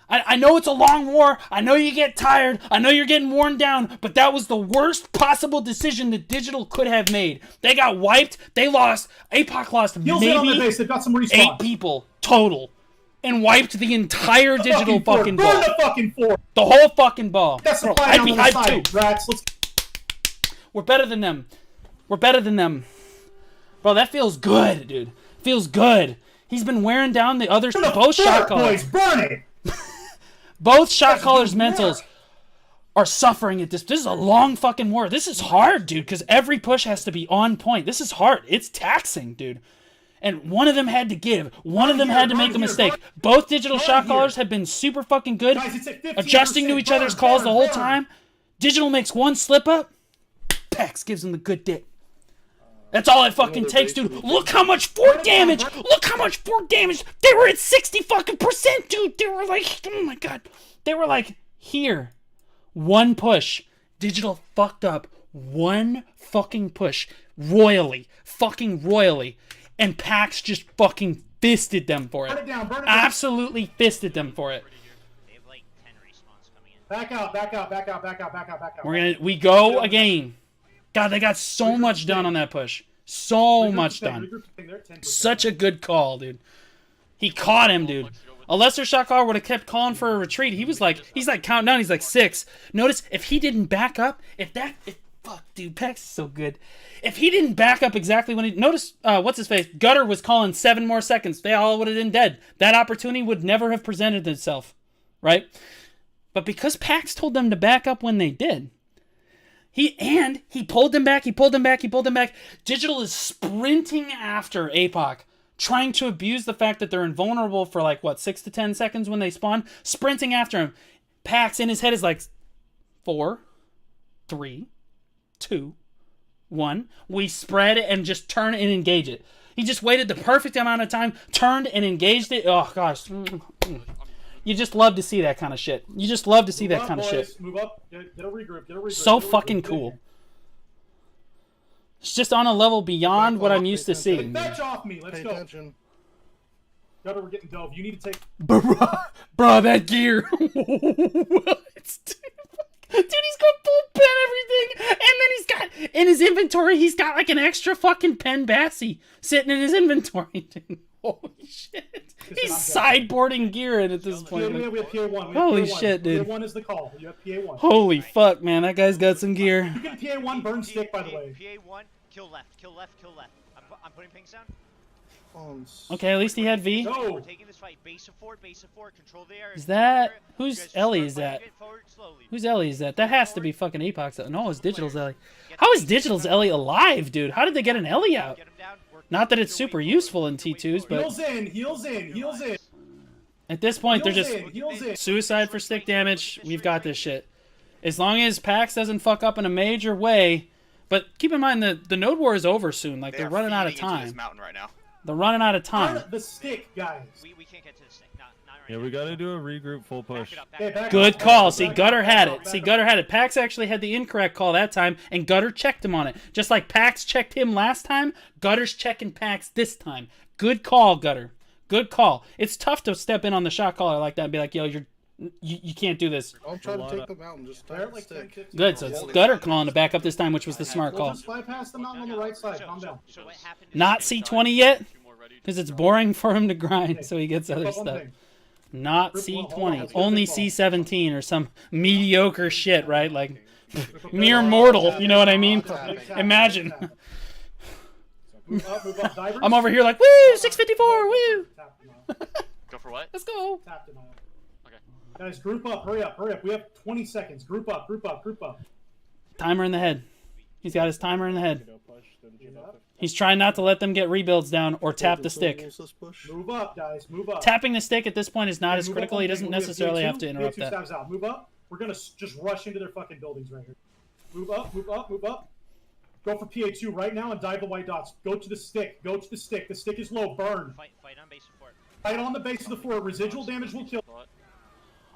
I know it's a long war. I know you get tired. I know you're getting worn down. But that was the worst possible decision that Digital could have made. They got wiped. They lost. APOC lost Heals in on their base. They've got some respawn. 8 people total. and wiped the entire digital fucking ball. Burn the fucking floor. The whole fucking ball. That's the Bro, fire I'd down be on the hyped side, too. Rats. Let's We're better than them. We're better than them. Bro, that feels good, dude. Feels good. He's been wearing down the other both shot callers. boys, burn it. Both shot callers' mentals are suffering at this. This is a long fucking war. This is hard, dude, because every push has to be on point. This is hard. It's taxing, dude. And one of them had to give. One of them had to make a mistake. Both digital shot callers have been super fucking good, Guys, it's at 15%. adjusting to each other's calls the whole time. Digital makes one slip up. Pax gives him the good dick. That's all it fucking takes, dude. Look how much fort damage. Look how much fort damage. They were at 60 fucking %, dude. They were like, oh my god. They were like, here. One push. Digital fucked up. One fucking push. Royally. Fucking royally. And Pax just fucking fisted them for it. Burn it down, burn it down. Absolutely fisted them for it. They have like 10 respawns coming in. Back out, back out, back out, back out, back out, back out. We go again. God, they got so much done on that push. So much done. Such a good call, dude. He caught him, dude. A lesser shot caller would have kept calling for a retreat. He's like counting down. He's like 6. Notice if he didn't back up, fuck, dude, Pax is so good. If he didn't back up exactly when he notice, what's his face? Gutter was calling 7 more seconds. They all would have been dead. That opportunity would never have presented itself, right? But because Pax told them to back up when they did. He pulled them back, he pulled them back. Digital is sprinting after APOC, trying to abuse the fact that they're invulnerable for like, 6 to 10 seconds when they spawn, sprinting after him. Pax in his head is like, 4, 3, 2, 1. We spread it and just turn and engage it. He just waited the perfect amount of time, turned and engaged it. Oh, gosh. You just love to see that kind of shit. You just love to see that kind of shit. Move up. Get a regroup. So fucking cool. It's just on a level beyond what I'm used to seeing. Fetch off me. Let's go. Gutter, we're getting dove. You need to take. Bro, that gear. What? Dude, he's got full pen everything, and then he's got in his inventory. He's got like an extra fucking pen Bassie sitting in his inventory. Dude. Holy shit! He's sideboarding gear in at this point. We have PA1. Holy shit, dude! PA1 is the call. You have PA1. Holy fuck, man! That guy's got some gear. You get PA1 burn stick, by the way. PA1, kill left. I'm putting pings down. Okay, at least he had V. We're taking this fight. Base of 4, control the area. Is that whose Ellie is that? Whose Ellie is that? That has to be fucking Apox. No, it's Digital's Ellie. How is Digital's Ellie alive, dude? How did they get an Ellie out? Not that it's super useful in T2s, but heals in. At this point, they're just suicide for stick damage. We've got this shit. As long as Pax doesn't fuck up in a major way. But keep in mind the node war is over soon. Like they're running out of time. They're running out of time. The stick, guys. We can't get to the stick. Not right Yeah, now. we gotta do a regroup full push. Good call. See, Gutter had it. Pax actually had the incorrect call that time, and Gutter checked him on it. Just like Pax checked him last time, Gutter's checking Pax this time. Good call, Gutter. Good call. It's tough to step in on the shot caller like that and be like, yo, you can't do this. I'll try to take them out and just stick. Good, so it's Gutter calling to back up this time, which was the smart call. Just bypass the mountain on the right side. Calm down. So what happened? Not C20 yet, because it's boring for him to grind, so he gets other stuff. Not C20, only C17 or some mediocre shit, right? Like, mere mortal, you know what I mean? Imagine. I'm over here like, woo, 654, woo! Go for what? Let's go. Okay. Guys, group up. Hurry up. We have 20 seconds. Group up. Timer in the head. He's got his timer in the head. He's trying not to let them get rebuilds down or tap the stick. Move up, guys. Move up. Tapping the stick at this point is not as critical. He doesn't necessarily have to interrupt that. Stabs out. Move up. We're going to just rush into their fucking buildings right here. Move up. Go for PA2 right now and dive the white dots. Go to the stick. The stick is low. Burn. Fight on base of 4. Fight on the base of the 4. Residual damage will kill.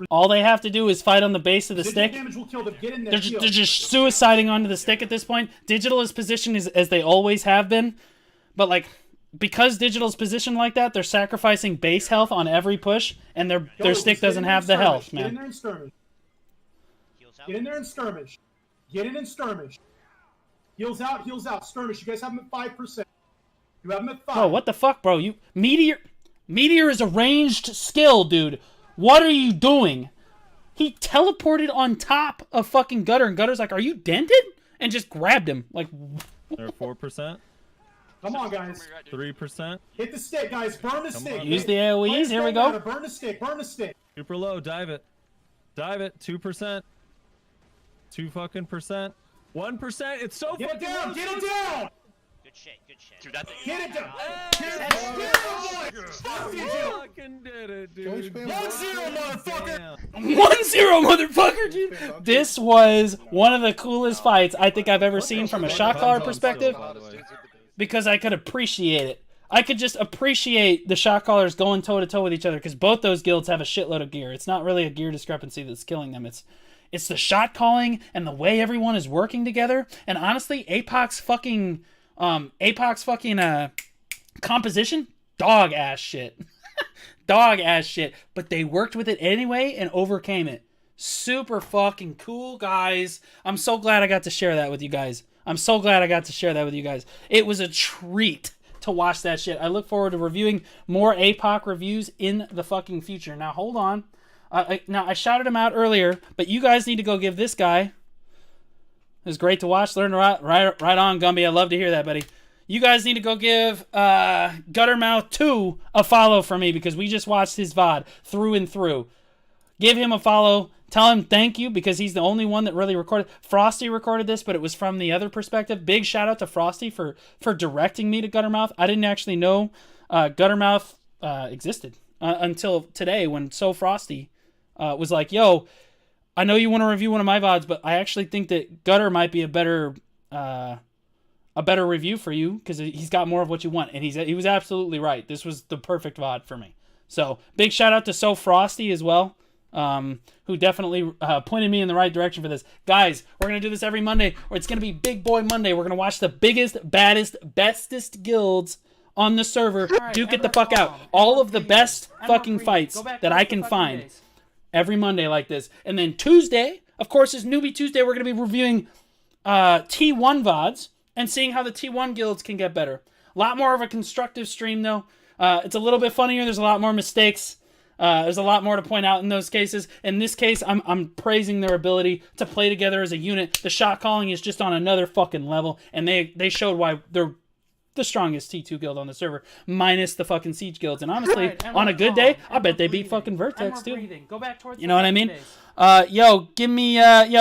All they have to do is fight on the base of the stick. Damage will kill them. Get in there. They're just suiciding onto the stick at this point. Digital is positioned as they always have been. But, like, because Digital's positioned like that, they're sacrificing base health on every push, and their stick doesn't have the health, man. Get in there and skirmish. Get in and skirmish. Heals out. Skirmish. You guys have them at 5%. You have them at 5. Oh, what the fuck, bro? You Meteor... Meteor is a ranged skill, dude. What are you doing? He teleported on top of fucking Gutter, and Gutter's like, "Are you dented?" And just grabbed him. Like, They're 4%. Come on, guys. 3%. Hit the stick, guys. Burn the stick. use the AoEs. Here we go. Burn the stick. Burn the stick. Super low. Dive it. Dive it. 2%. 2 fucking percent. 1%. It's so Get it fucking down. low. Get it down. Good shit, good shit. Dude, that thing. Get it down. Fucking did it, dude. 1-0, motherfucker. 1-0, motherfucker, dude. This was one of the coolest fights I think I've ever seen from a shot caller perspective, because I could appreciate it. I could just appreciate the shot callers going toe-to-toe with each other, because both those guilds have a shitload of gear. It's not really a gear discrepancy that's killing them. It's the shot calling and the way everyone is working together. And honestly, APOC's fucking composition, dog ass shit. Dog ass shit. But they worked with it anyway and overcame it. Super fucking cool, guys. I'm so glad I got to share that with you guys. It was a treat to watch that shit. I look forward to reviewing more APOC reviews in the fucking future. Now, hold on. Now, I shouted him out earlier, but you guys need to go give this guy... It was great to watch. Learn right on, Gumby. I love to hear that, buddy. You guys need to go give Guttermouth 2 a follow for me, because we just watched his VOD through and through. Give him a follow. Tell him thank you, because he's the only one that really recorded. Frosty recorded this, but it was from the other perspective. Big shout out to Frosty for directing me to Guttermouth. I didn't actually know Guttermouth existed until today, when So Frosty was like, yo, I know you want to review one of my VODs, but I actually think that Gutter might be a better review for you, because he's got more of what you want. And he was absolutely right. This was the perfect VOD for me. So big shout out to So Frosty as well, who definitely pointed me in the right direction for this. Guys, we're going to do this every Monday, or it's going to be Big Boy Monday. We're going to watch the biggest, baddest, bestest guilds on the server duke it the fuck out. All of the best fucking fights that I can find. Every Monday like this. And then Tuesday, of course, is Newbie Tuesday. We're going to be reviewing T1 VODs and seeing how the T1 guilds can get better. A lot more of a constructive stream, though. It's a little bit funnier. There's a lot more mistakes. There's a lot more to point out in those cases. In this case, I'm praising their ability to play together as a unit. The shot calling is just on another fucking level. And they showed why they're the strongest T2 guild on the server, minus the fucking siege guilds. And honestly, on a good day, I bet they beat fucking Vertex too. Go back towards you know what I mean? Yo, give me,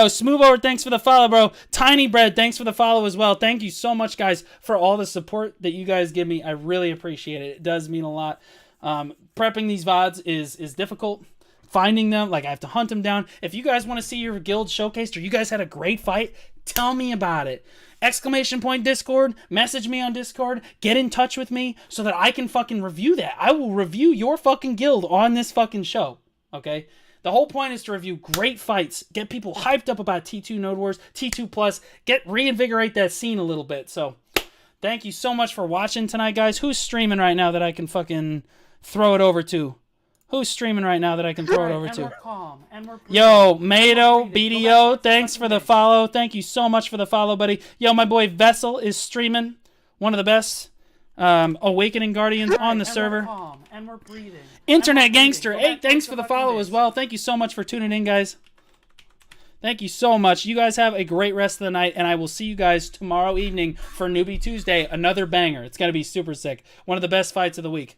Smooth Over, thanks for the follow, bro. Tiny Bread, thanks for the follow as well. Thank you so much, guys, for all the support that you guys give me. I really appreciate it. It does mean a lot. Prepping these VODs is difficult. Finding them, like I have to hunt them down. If you guys want to see your guild showcased, or you guys had a great fight, tell me about it. ! Discord, message me on Discord, get in touch with me so that I can fucking review that. I will review your fucking guild on this fucking show, okay? The whole point is to review great fights, get people hyped up about T2 Node Wars, T2+, reinvigorate that scene a little bit. So, thank you so much for watching tonight, guys. Who's streaming right now that I can fucking throw it over to? Who's streaming right now that I can throw it over to? Yo, Mado, BDO, thanks for the follow. Thank you so much for the follow, buddy. Yo, my boy Vessel is streaming. One of the best Awakening Guardians on the server. Internet Gangster, hey, thanks for the follow as well. Thank you so much for tuning in, guys. Thank you so much. You guys have a great rest of the night, and I will see you guys tomorrow evening for Newbie Tuesday. Another banger. It's going to be super sick. One of the best fights of the week.